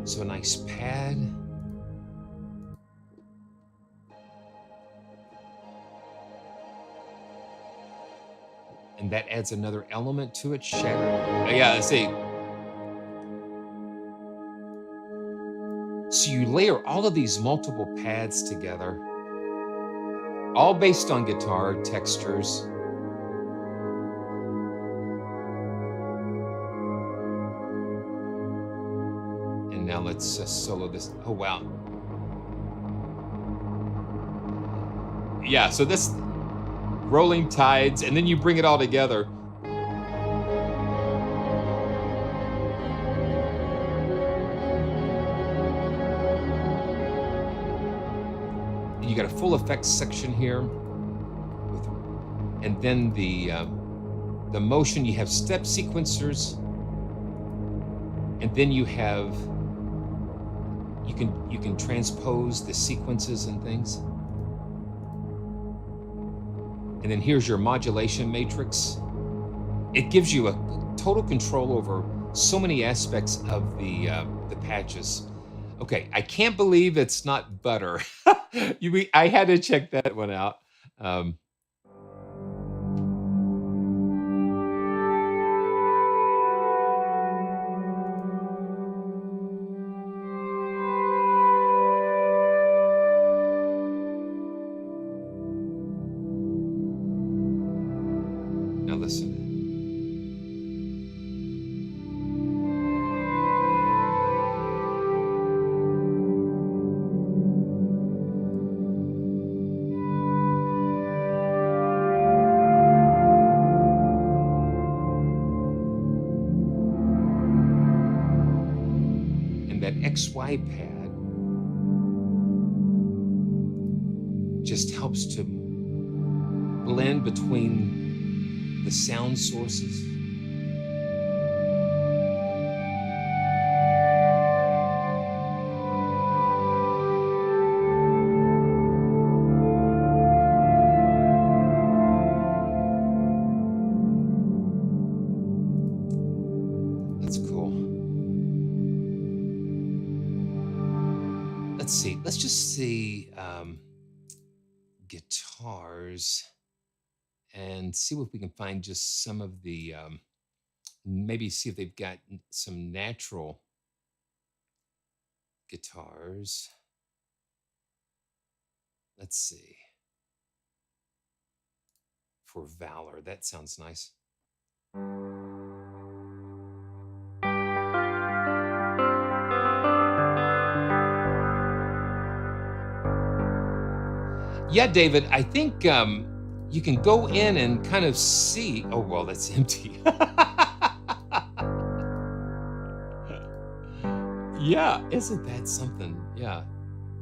So a nice pad. And that adds another element to it, shattered. Oh, yeah, let's see. So you layer all of these multiple pads together, all based on guitar textures. And now let's solo this. Oh, wow. Yeah, so this rolling tides, and then you bring it all together. You got a full effects section here, and then the motion. You have step sequencers, and then you have you can transpose the sequences and things. And then here's your modulation matrix. It gives you a total control over so many aspects of the patches. Okay, I can't believe it's not butter. I had to check that one out. Now listen. That XY pad just helps to blend between the sound sources. That's cool. Let's see. Let's just see guitars and see if we can find just some of the maybe see if they've got some natural guitars. Let's see. For Valor, that sounds nice. Yeah, David, I think you can go in and kind of see. Oh, well, that's empty. Yeah, isn't that something? Yeah.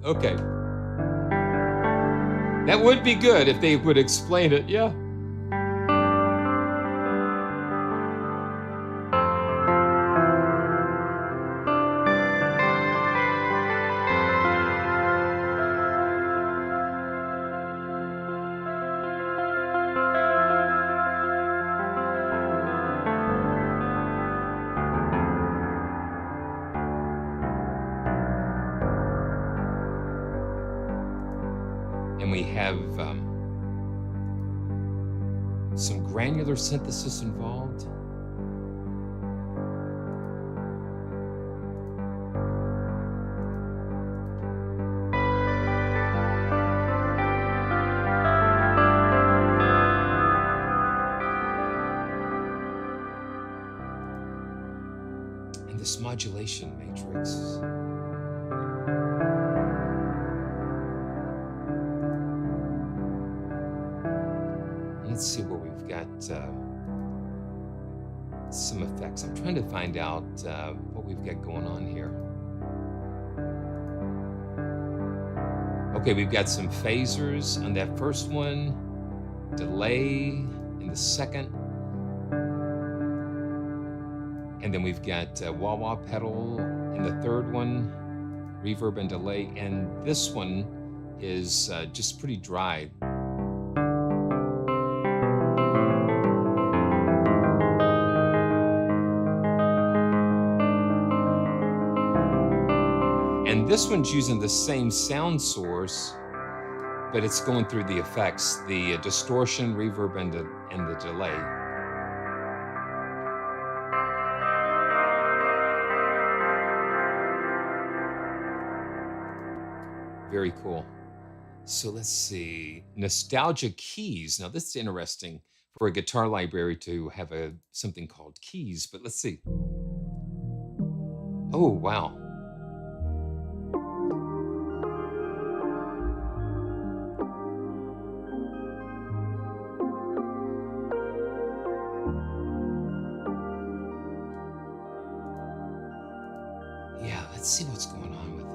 Okay. That would be good if they would explain it. Yeah. And we have some granular synthesis involved. modulation matrix. Let's see where we've got some effects. I'm trying to find out what we've got going on here. Okay, we've got some phasers on that first one, delay in the second, and then we've got wah-wah pedal in the third one, reverb and delay, and this one is just pretty dry. And this one's using the same sound source, but it's going through the effects, the distortion, reverb, and the delay. Very cool. So let's see, nostalgia keys. Now this is interesting for a guitar library to have something called keys, but let's see. Oh, wow. Yeah, let's see what's going on with that.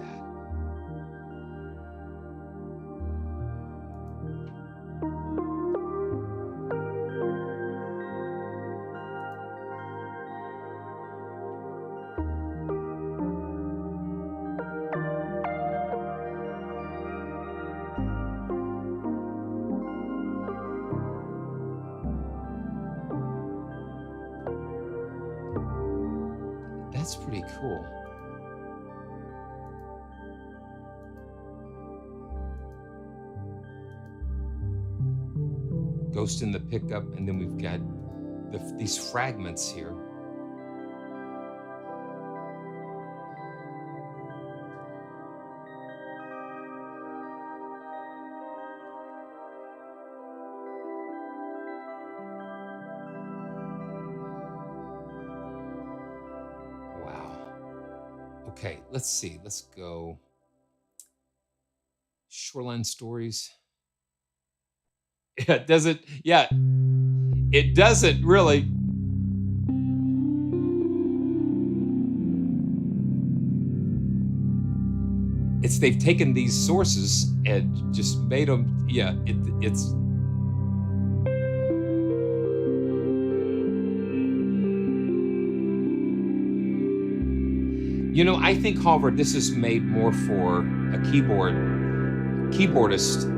That's pretty cool. Ghost in the pickup, and then we've got these fragments here. Okay, let's see. Let's go. Shoreline Stories. Yeah, does it? Yeah, it doesn't really. They've taken these sources and just made them. Yeah, it's. You know, I think, however, this is made more for a keyboardist,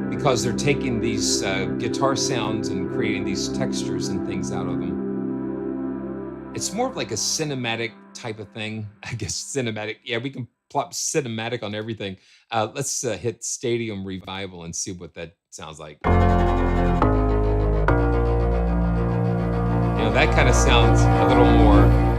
because they're taking these guitar sounds and creating these textures and things out of them. It's more of like a cinematic type of thing, I guess. Cinematic. Yeah, we can plop cinematic on everything. Let's hit Stadium Revival and see what that sounds like. You know, that kind of sounds a little more.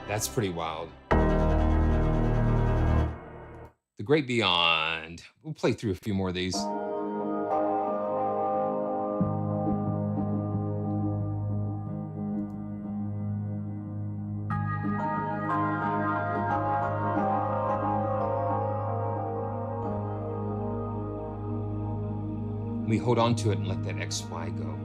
That's pretty wild. The Great Beyond. We'll play through a few more of these. We hold on to it and let that XY go.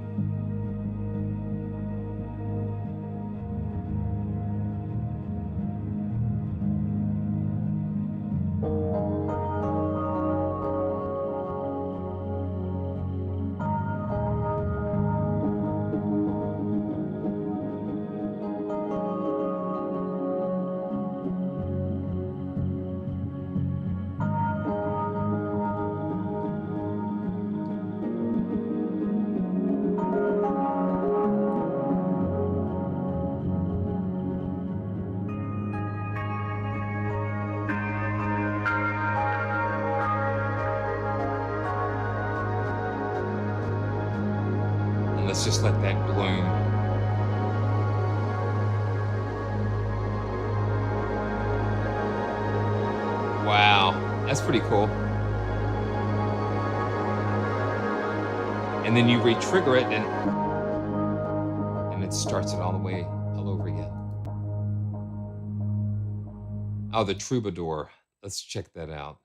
And let's just let that bloom. Wow, that's pretty cool. And then you re-trigger it, and it starts it all the way all over again. Oh, the troubadour. Let's check that out.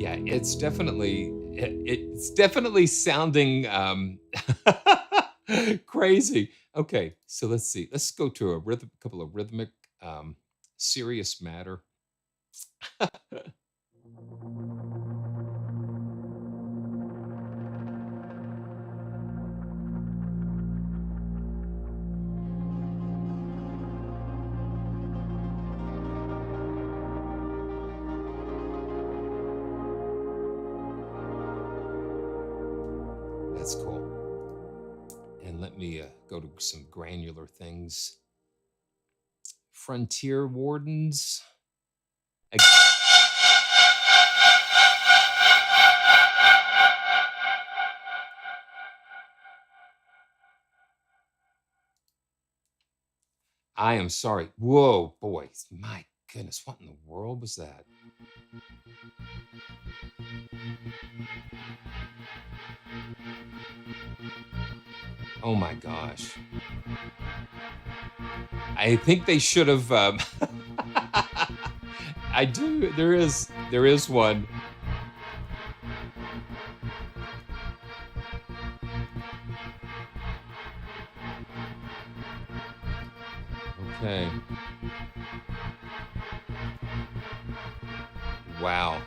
Yeah, it's definitely sounding crazy. Okay, so let's see. Let's go to a couple of rhythmic, serious matter. That's cool. And let me go to some granular things. Frontier Wardens. I am sorry. Whoa, boys. My goodness, what in the world was that? Oh my gosh. I think they should have I do there is one. Okay. Wow.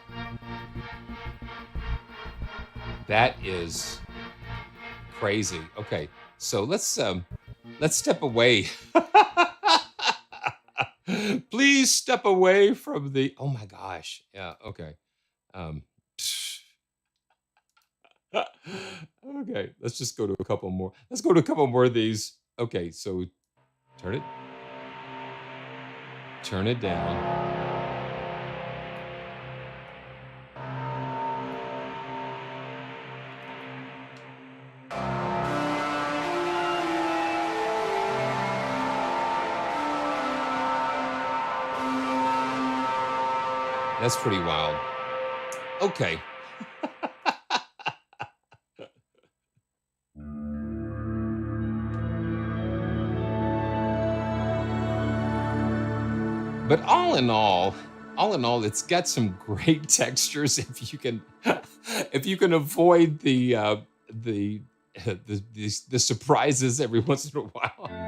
That is crazy. Okay. So let's step away. Please step away from the oh my gosh. Yeah, okay. Um okay, let's just go to a couple more. Let's go to a couple more of these. Okay, so turn it down. That's pretty wild. Okay. But all in all, it's got some great textures if you can if you can avoid the the surprises every once in a while.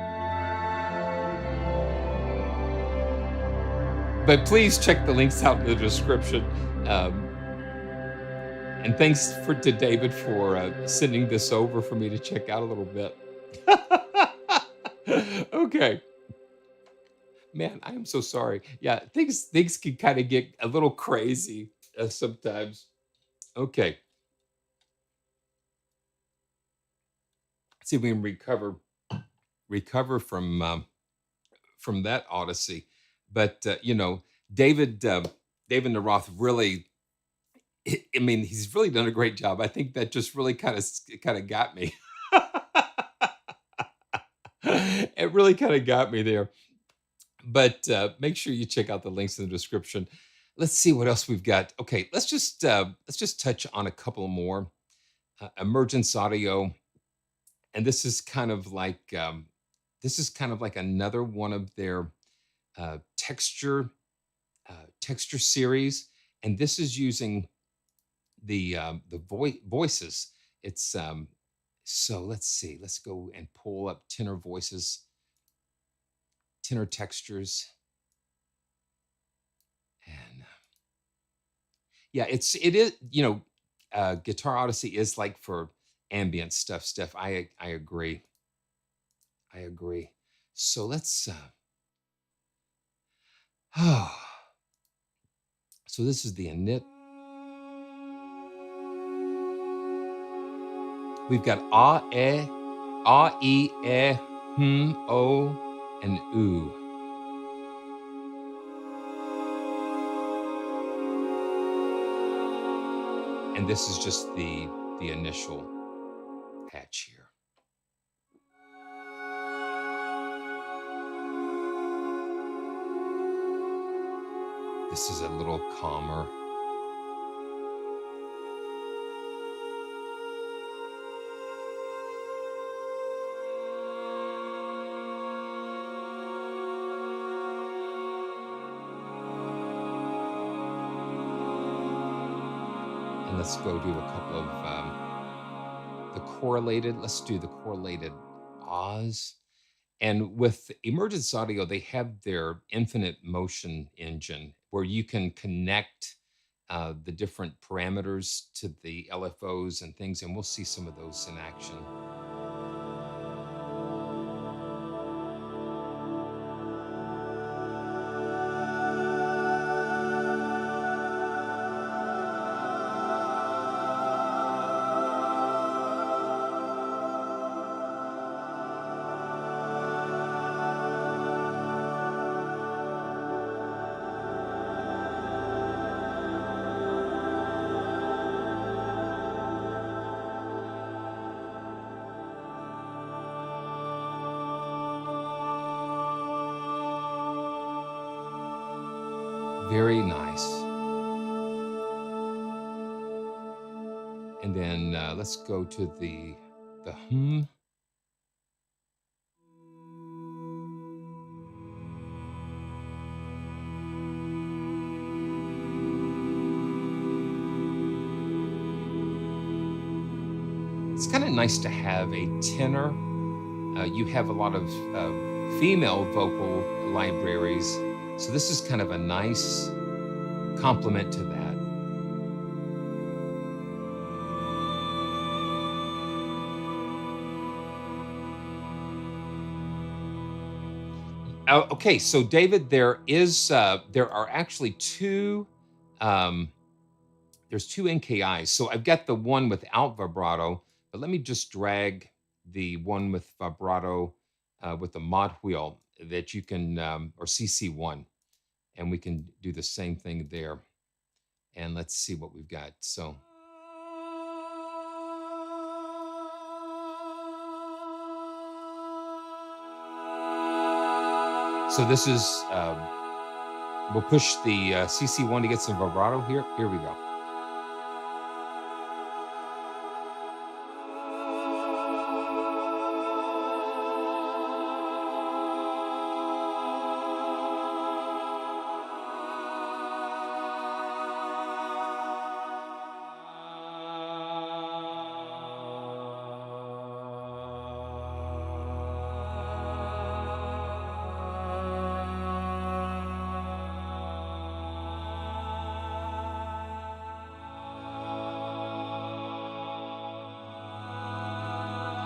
But please check the links out in the description. Um, and thanks to David for sending this over for me to check out a little bit. Okay. Man, I am so sorry. Yeah, things can kind of get a little crazy sometimes. Okay, let's see if we can recover from that Odyssey. But David David NAROTH really, I mean, he's really done a great job. I think that just really kind of got me. It really kind of got me there. But make sure you check out the links in the description. Let's see what else we've got. Okay, let's just touch on a couple more emergence audio, and this is kind of like another one of their texture series, and this is using the voices. It's so let's see. Let's go and pull up tenor voices, tenor textures, and yeah, it is Guitar Odyssey is like for ambient stuff, Steph. I agree. I agree. So let's so this is the init. We've got e, o, and oo. And this is just the initial patch here. This is a little calmer. And let's go do a couple of the correlated. Let's do the correlated ahs. And with Emergence Audio, they have their infinite motion engine where you can connect the different parameters to the LFOs and things, and we'll see some of those in action. Very nice. And then let's go to the hum. It's kind of nice to have a tenor. You have a lot of female vocal libraries, so this is kind of a nice complement to that. Okay, so David, there are actually two. There's two NKIs. So I've got the one without vibrato, but let me just drag the one with vibrato with the mod wheel that you can, or CC1, and we can do the same thing there. And let's see what we've got. So. So this is, we'll push the CC1 to get some vibrato here. Here we go.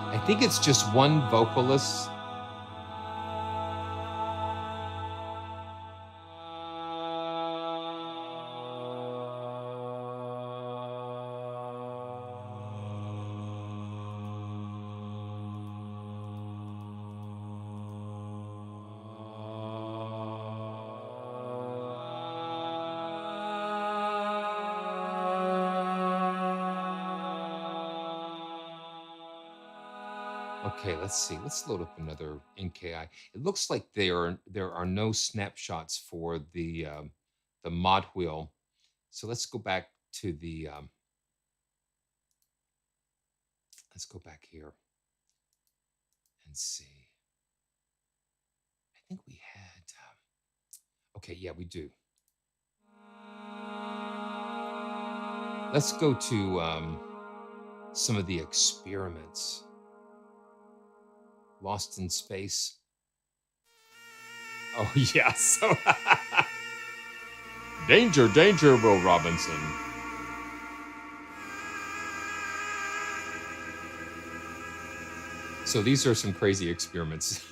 I think it's just one vocalist. Okay, let's see. Let's load up another NKI. It looks like there are no snapshots for the mod wheel. So let's go back to the let's go back here and see. I think we had. Okay, yeah, we do. Let's go to some of the experiments. Lost in Space. Oh, yeah. So, danger, danger, Will Robinson. So these are some crazy experiments.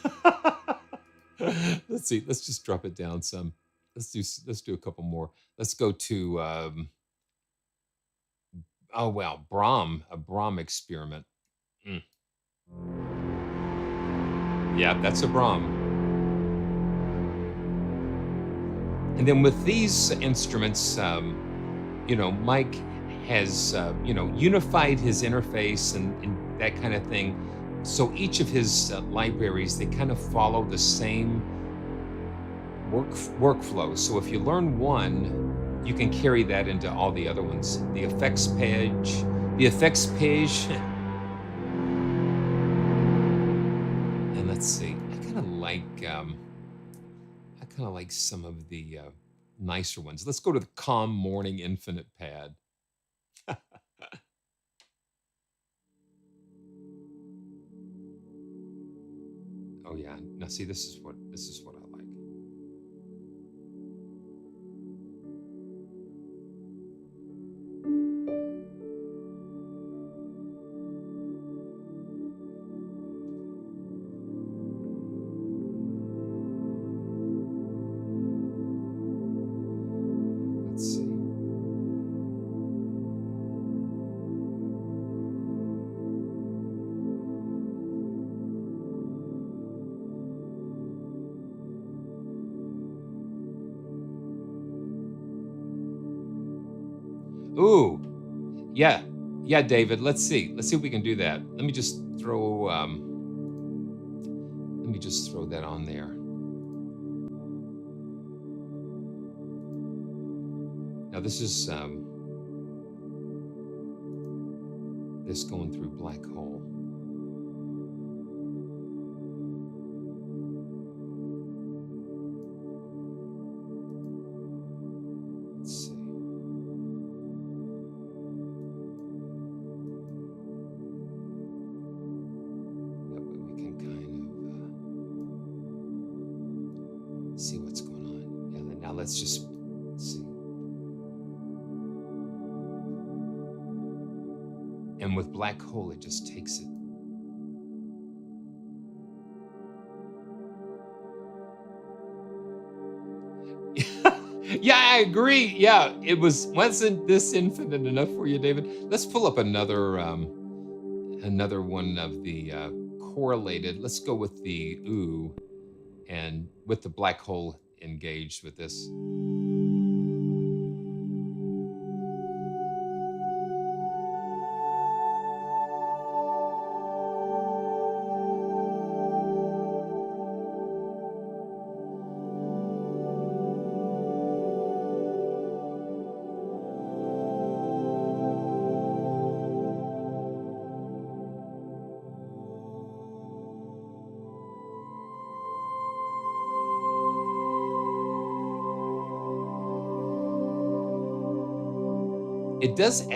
Let's see. Let's just drop it down some. Let's do a couple more. Let's go to oh wow, a Brahm experiment. Mm. Yeah, that's a Brahm. And then with these instruments, Mike has, unified his interface and that kind of thing. So each of his libraries, they kind of follow the same workflow. So if you learn one, you can carry that into all the other ones. The effects page, and let's see. I kind of like some of the nicer ones. Let's go to the Calm Morning Infinite pad. Oh yeah. Now see, this is what I like. Let's see. Ooh, yeah, yeah, David. Let's see. Let's see if we can do that. Let me just throw that on there. Now this is this going through Black Hole. Let's see. That way we can kind of see what's going on. Yeah, and then now let's just see. And with Black Hole, it just takes it. Yeah, I agree. Yeah, it wasn't this infinite enough for you, David. Let's pull up another one of the correlated. Let's go with the ooh, and with the Black Hole engaged with this. It does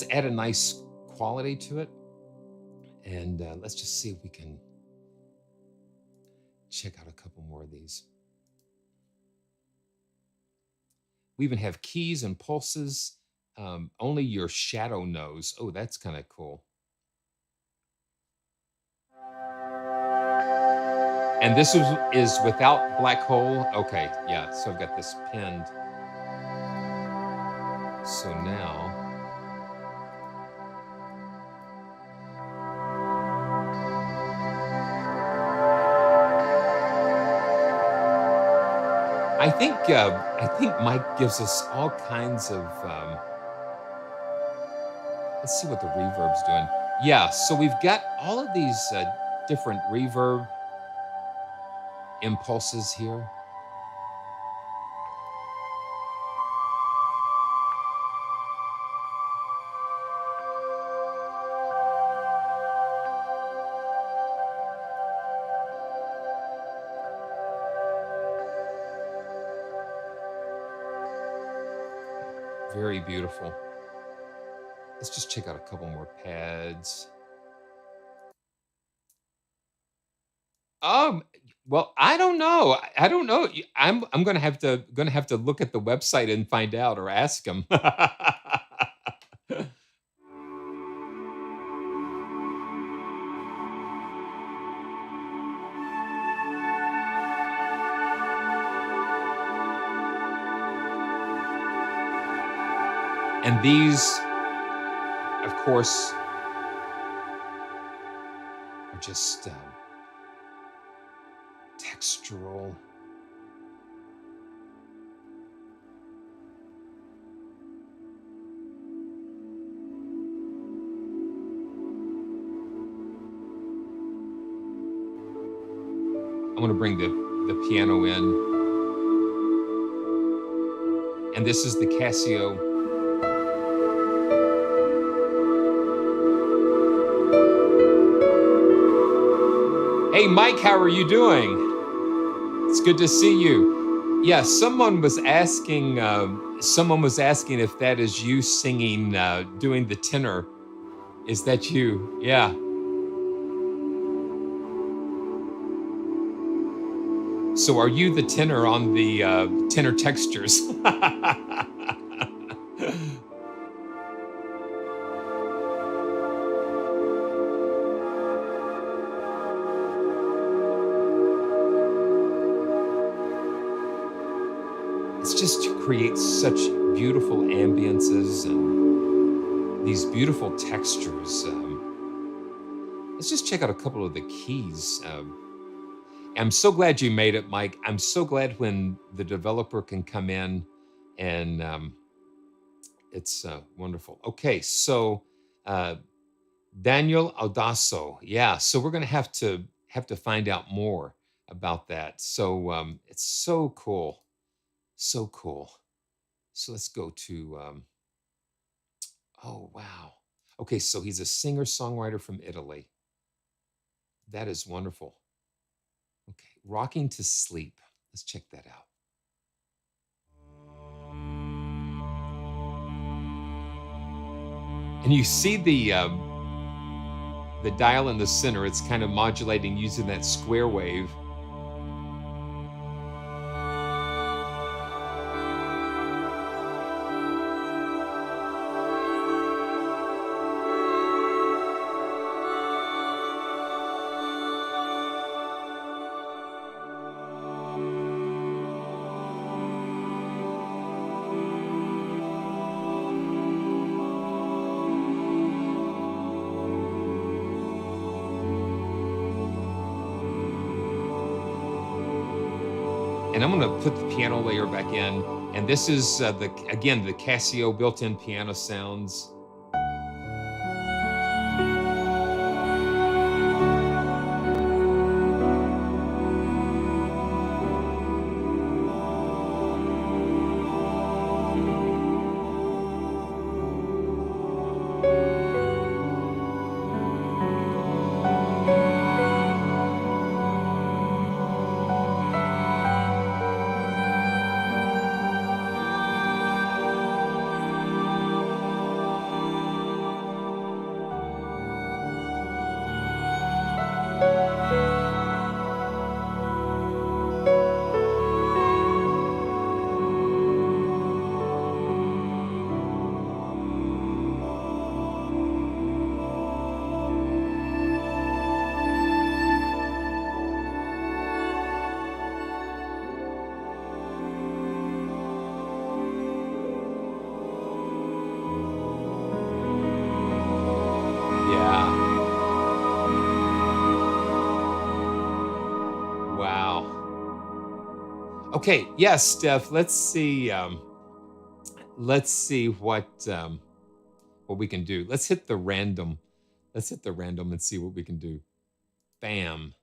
add a nice quality to it. And let's just see if we can check out a couple more of these. We even have keys and pulses. Only your shadow knows. Oh, that's kind of cool. And this is without Black Hole. Okay, yeah. So I've got this pinned. So now, I think Mike gives us all kinds of. Let's see what the reverb's doing. Yeah, so we've got all of these different reverb impulses here. Very beautiful. Let's just check out a couple more pads. Well, I don't know. I don't know. I'm gonna have to look at the website and find out or ask him. these, of course, are just textural. I'm going to bring the piano in. And this is the Casio. Hey, Mike, how are you doing? It's good to see you. Yeah, someone was asking if that is you singing, doing the tenor. Is that you? Yeah. So are you the tenor on the tenor textures? It's just to create such beautiful ambiances and these beautiful textures. Let's just check out a couple of the keys. I'm so glad you made it, Mike. I'm so glad when the developer can come in, and it's wonderful. Okay, so Daniel Audasso, yeah. So we're going to have to find out more about that. So it's so cool, so cool. So let's go to. Oh wow. Okay, so he's a singer-songwriter from Italy. That is wonderful. Okay, Rocking to Sleep. Let's check that out. And you see the dial in the center. It's kind of modulating using that square wave. And I'm going to put the piano layer back in. And this is, the Casio built-in piano sounds. Okay, yes, Steph. Let's see what we can do. Let's hit the random. Let's hit the random and see what we can do. Bam.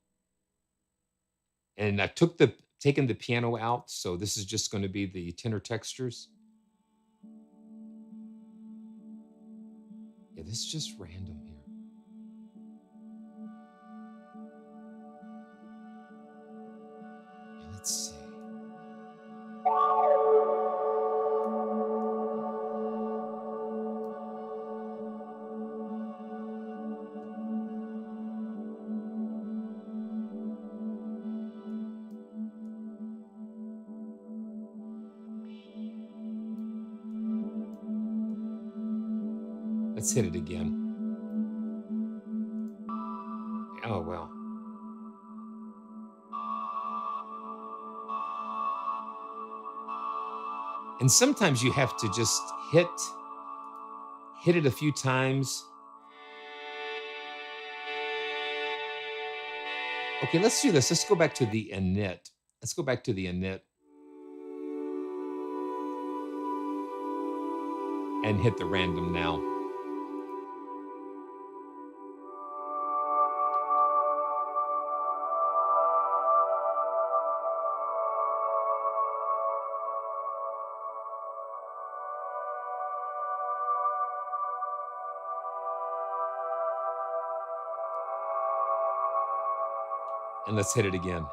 And I taken the piano out, so this is just going to be the tenor textures. Yeah, this is just random here. And let's see. Let's hit it again. Oh, well. And sometimes you have to just hit hit it a few times. Okay, let's do this. Let's go back to the init. Let's go back to the init and hit the random now. And let's hit it again.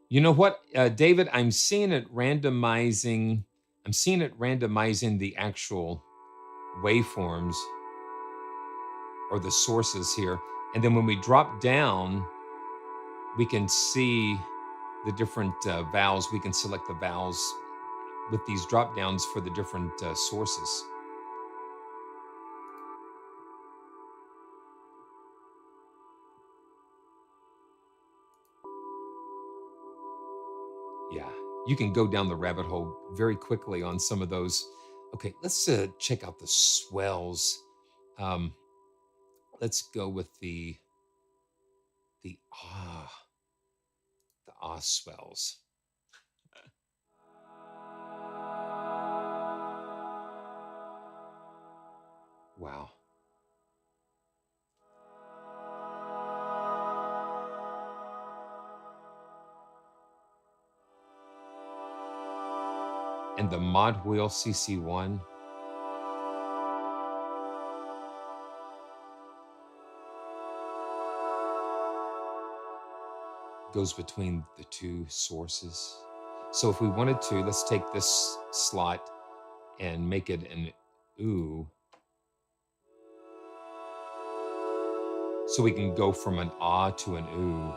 You know what, David? I'm seeing it randomizing. I'm seeing it randomizing the actual waveforms or the sources here. And then when we drop down, we can see the different vowels. We can select the vowels with these drop downs for the different sources. Yeah, you can go down the rabbit hole very quickly on some of those. Okay, let's check out the swells. Let's go with the ah, the ah swells. Wow. And the mod wheel CC1. Goes between the two sources. So if we wanted to, let's take this slot and make it an ooh. So we can go from an ah to an ooh.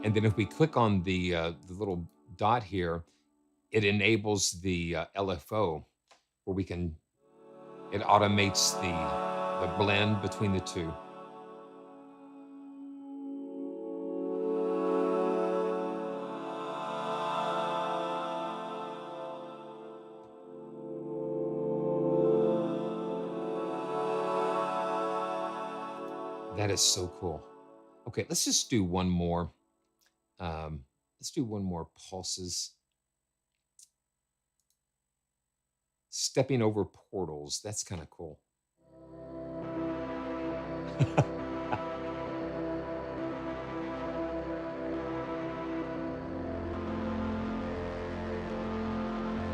And then if we click on the little dot here, it enables the LFO where we can, it automates the blend between the two. That is so cool. Okay, let's just do one more. Let's do one more pulses. Stepping over portals. That's kind of cool.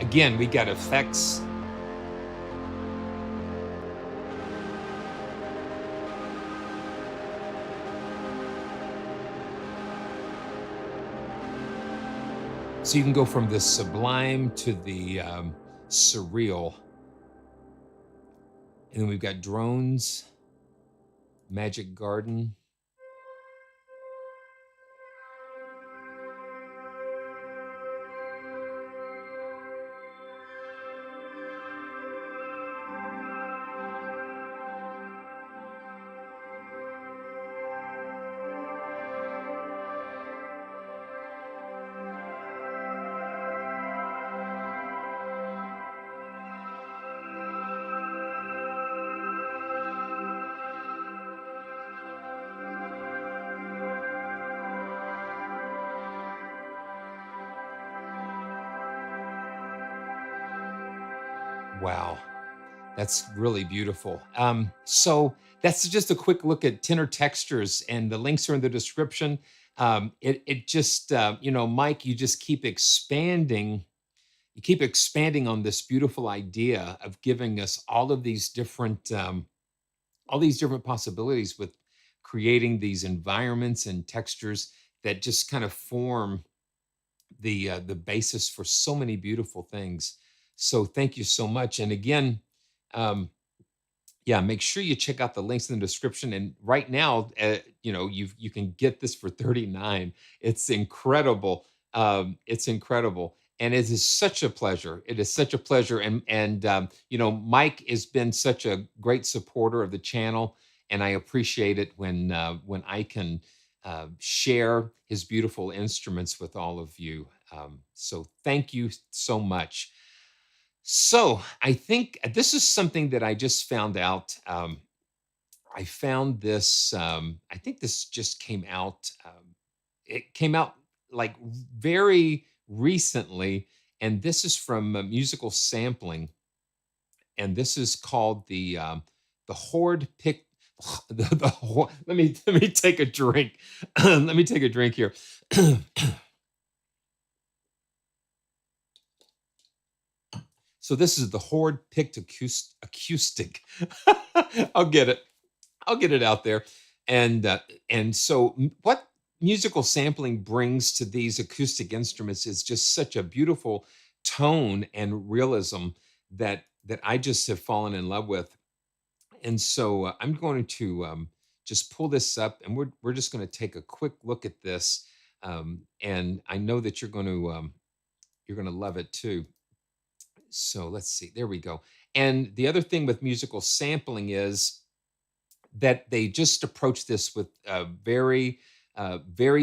Again, we got effects. So you can go from the sublime to the surreal. And then we've got drones, magic garden. Wow, that's really beautiful. So that's just a quick look at tenor textures, and the links are in the description. It just, you know, Mike, you just keep expanding. You keep expanding on this beautiful idea of giving us all these different possibilities with creating these environments and textures that just kind of form the basis for so many beautiful things. So thank you so much. And again, um, yeah, make sure you check out the links in the description. And right now, you know, you can get this for 39. It's incredible. It's incredible. And it is such a pleasure. It is such a pleasure. And you know, Mike has been such a great supporter of the channel, and I appreciate it when I can share his beautiful instruments with all of you. So thank you so much. So I think this is something that I just found out. I found this. I think this just came out. It came out like very recently, and this is from musical sampling, and this is called the Horde Pick. Let me take a drink. Let me take a drink here. So this is the Horde picked acoustic. I'll get it. I'll get it out there. And so what musical sampling brings to these acoustic instruments is just such a beautiful tone and realism that I just have fallen in love with. And so I'm going to just pull this up, and we're just going to take a quick look at this. And I know that you're going to love it too. So let's see. There we go. And the other thing with musical sampling is that they just approach this with a very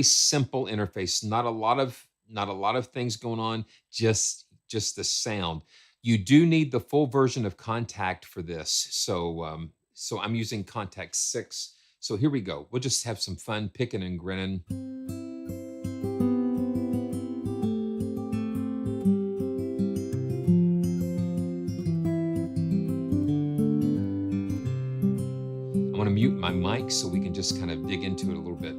simple interface. Not a lot of things going on. Just the sound. You do need the full version of Kontakt for this. So I'm using Kontakt 6. So here we go. We'll just have some fun picking and grinning. I want to mute my mic so we can just kind of dig into it a little bit.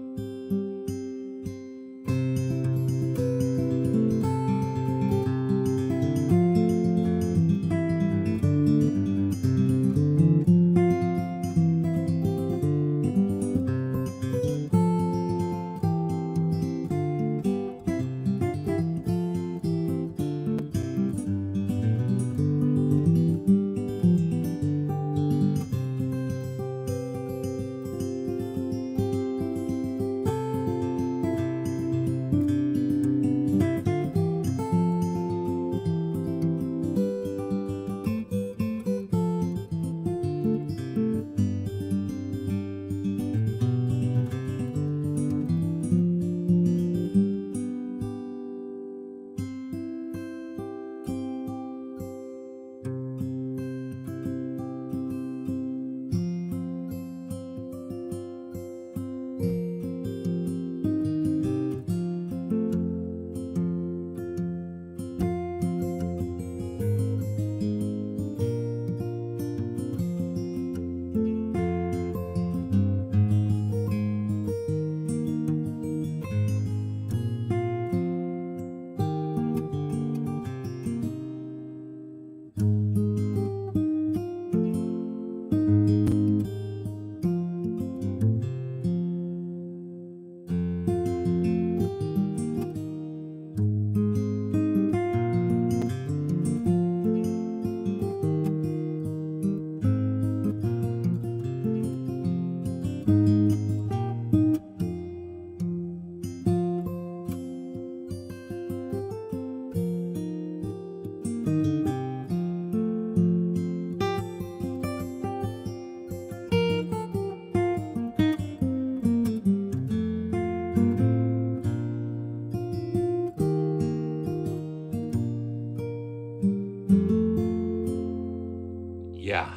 Yeah.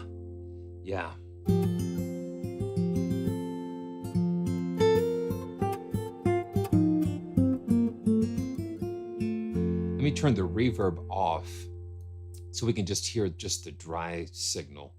Yeah. Let me turn the reverb off so we can just hear just the dry signal.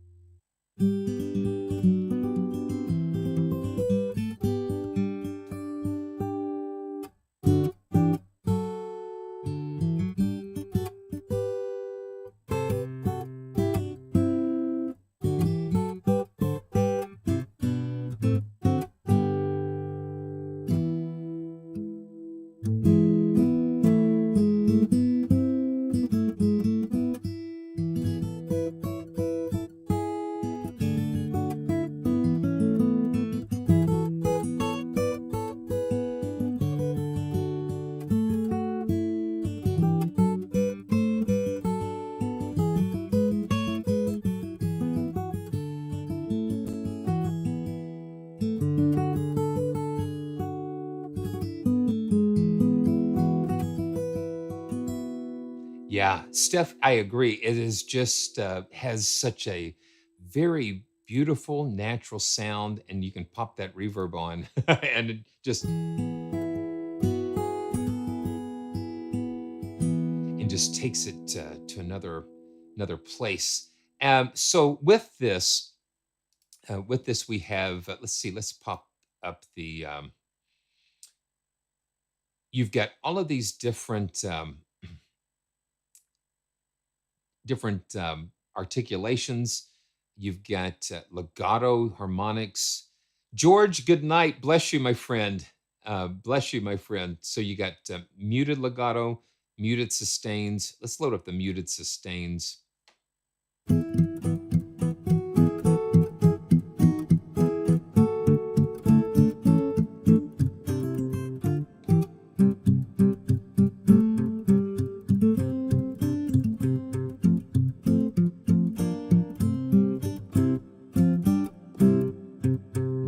Yeah, Steph, I agree. It is just has such a very beautiful natural sound, and you can pop that reverb on, and it just takes it to another place. So with this we have let's see, let's pop up the. You've got all of these different articulations. You've got legato harmonics. George, good night. Bless you, my friend. Bless you, my friend. So you got muted legato, muted sustains. Let's load up the muted sustains.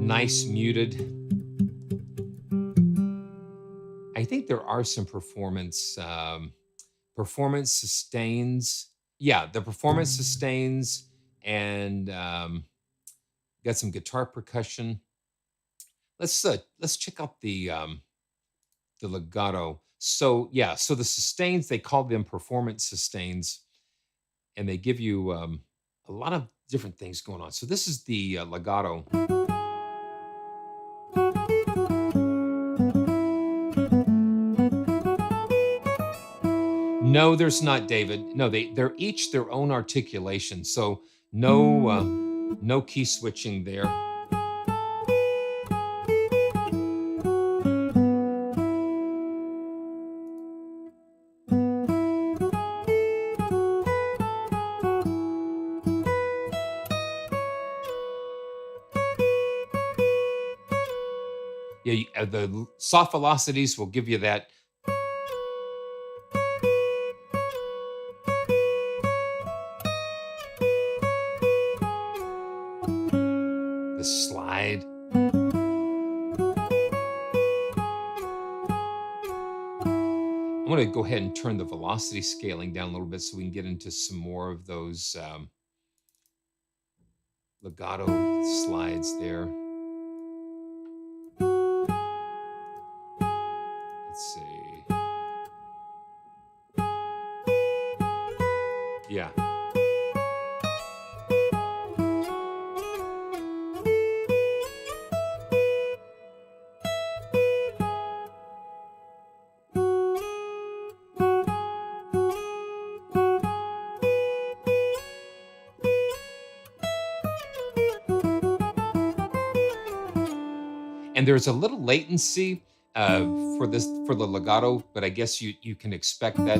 Nice muted. I think there are some performance sustains. Yeah, the performance sustains, and got some guitar percussion. Let's check out the legato. So yeah, so the sustains, they call them performance sustains, and they give you a lot of different things going on. So this is the legato. No, there's not, David. No, they're each their own articulation. So no key switching there. Yeah, the soft velocities will give you that. The slide. I'm going to go ahead and turn the velocity scaling down a little bit so we can get into some more of those legato slides there. Let's see. Yeah. And there's a little latency for the legato, but I guess you can expect that.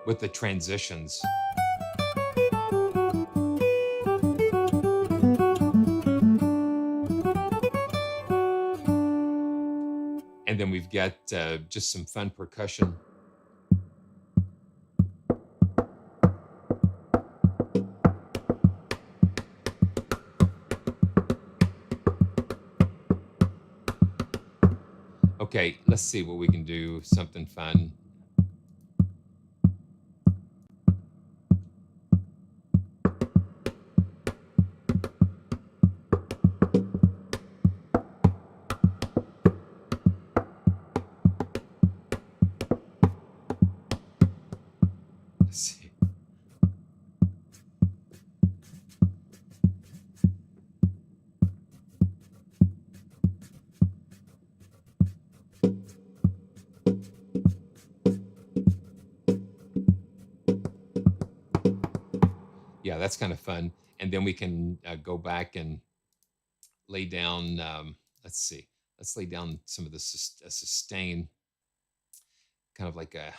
With the transitions. And then we've got just some fun percussion. Okay, let's see what we can do, something fun. Let's see. Yeah, that's kind of fun. And then we can go back and lay down, let's see, let's lay down some of the sustain, kind of like a,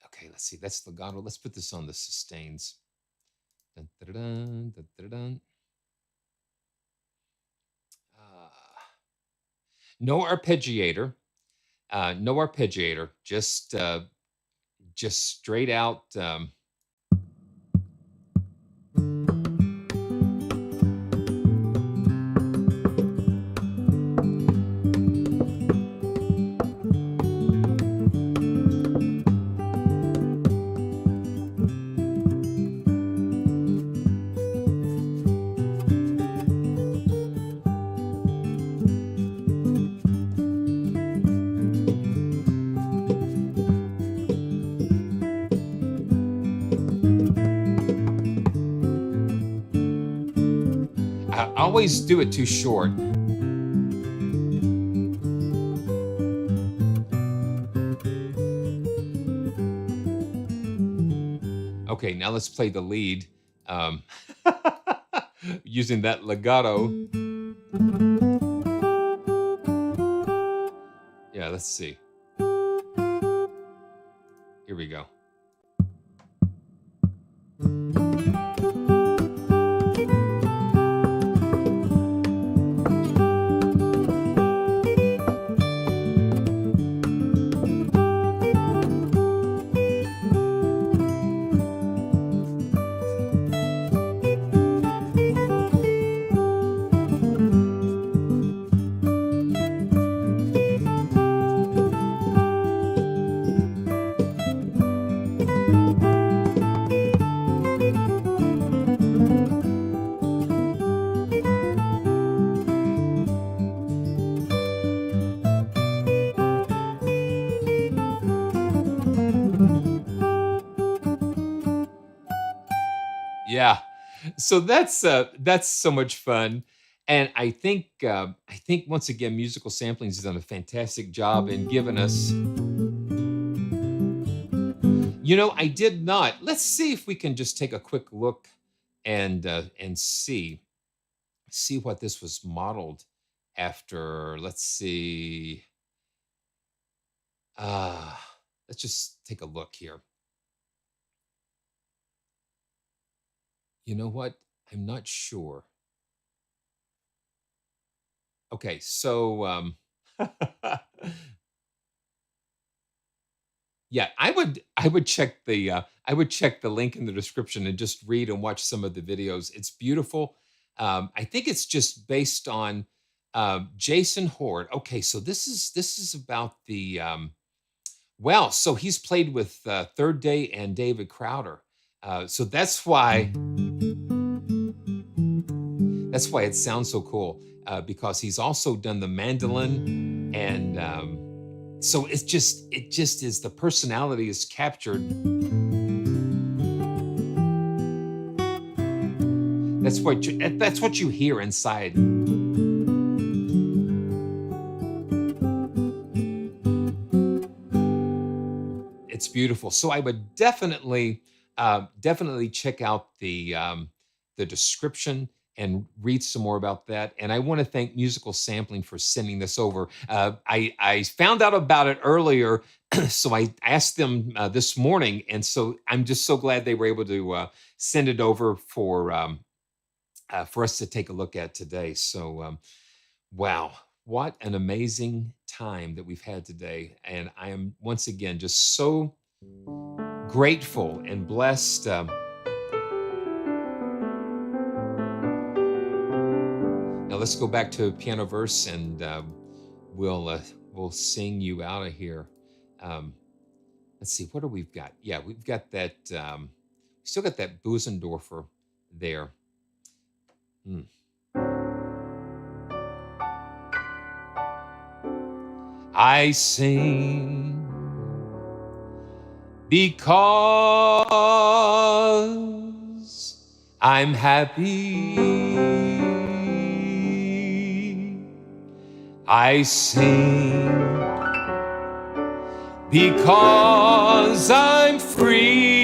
okay, let's see, that's legato. Let's put this on the sustains. Dun, dun, dun, dun, dun, dun. No arpeggiator, no arpeggiator, just straight out. I always do it too short. Okay, now let's play the lead using that legato. Yeah, let's see. Here we go. Yeah, so that's so much fun, and I think once again, Musical Samplings has done a fantastic job in giving us. You know, I did not. Let's see if we can just take a quick look and see what this was modeled after. Let's see. Uh, let's just take a look here. You know what? I'm not sure. Okay, so yeah, I would check the link in the description and just read and watch some of the videos. It's beautiful. I think it's just based on Jason Horde. Okay, so this is about the well, so he's played with Third Day and David Crowder. So that's why it sounds so cool, because he's also done the mandolin, and so it just is, the personality is captured. That's what you hear inside. It's beautiful. So I would definitely check out the description and read some more about that. And I want to thank Musical Sampling for sending this over. I found out about it earlier, so I asked them this morning, and so I'm just so glad they were able to send it over for us to take a look at today. So wow, what an amazing time that we've had today, and I am once again just so grateful and blessed. Now let's go back to Pianoverse, and we'll sing you out of here. Let's see, what do we've got? Yeah, we've got that. Still got that Busendorfer there. I sing because I'm happy. I sing because I'm free.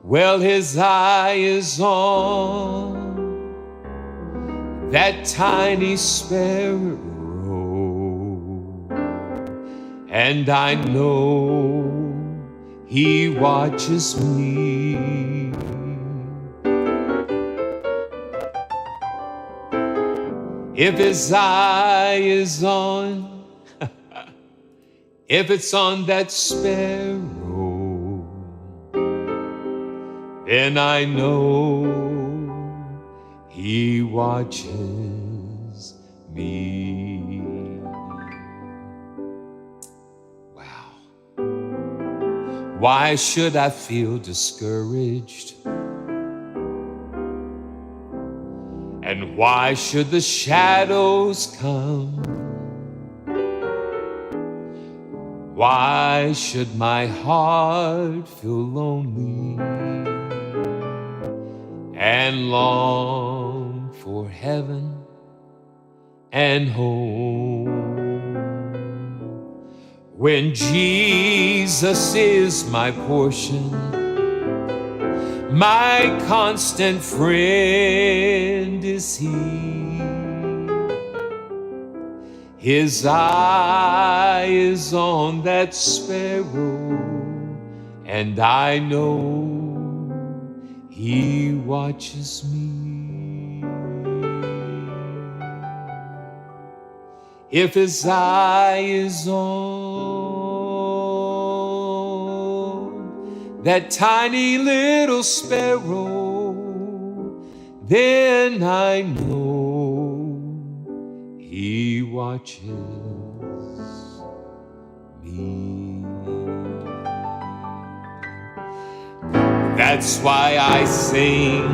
Well, his eye is on that tiny sparrow, and I know he watches me. If his eye is on, if it's on that sparrow, then I know he watches me. Wow. Why should I feel discouraged? And why should the shadows come? Why should my heart feel lonely? and long for heaven and home. When Jesus is my portion, my constant friend is He. His eye is on that sparrow, and I know He watches me. If His eye is on that tiny little sparrow, then I know He watches me. That's why I sing.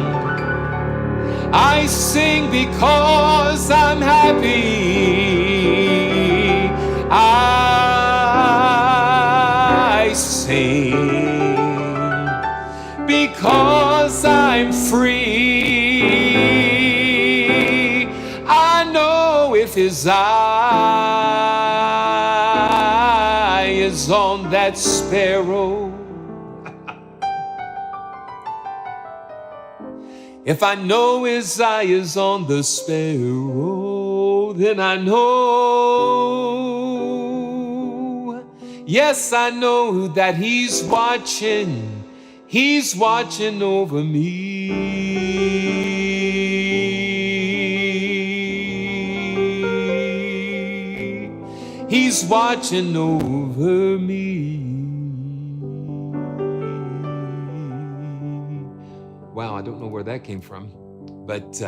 I sing because I'm happy. I sing because I'm free. I know if His eye is on that sparrow, if I know His eye is on the sparrow, then I know, yes, I know that He's watching over me. He's watching over me. Wow, I don't know where that came from, but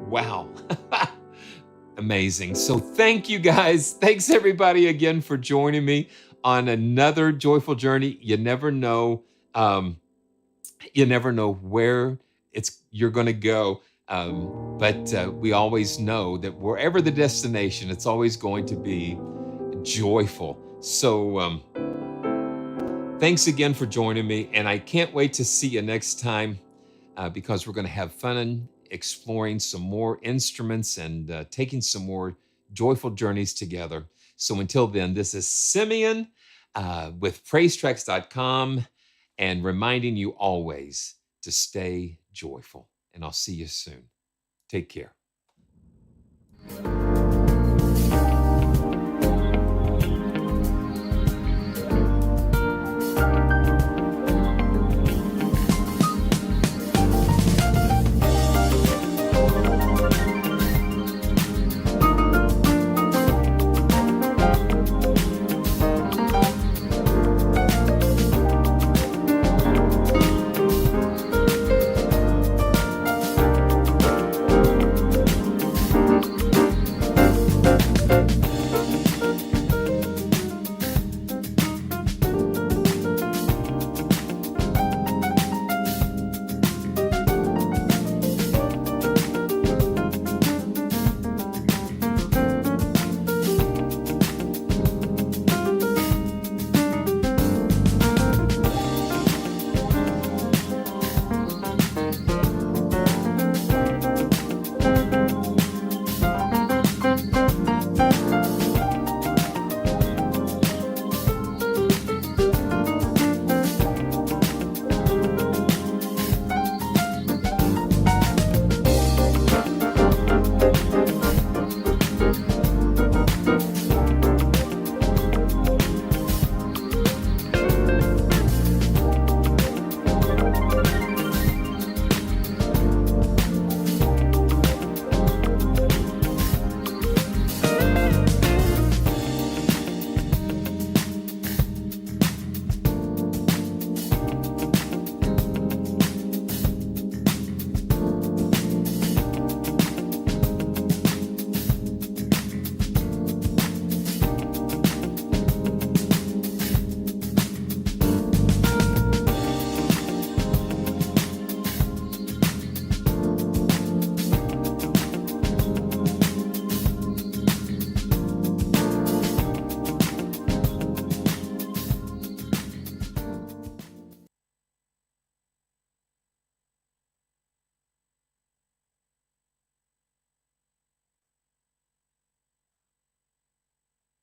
wow. Amazing. So thank you guys. Thanks everybody again for joining me on another joyful journey. You never know where you're going to go, but we always know that wherever the destination, it's always going to be joyful. So thanks again for joining me, and I can't wait to see you next time. Because we're going to have fun exploring some more instruments and taking some more joyful journeys together. So until then, this is Simeon with PraiseTracks.com, and reminding you always to stay joyful. And I'll see you soon. Take care.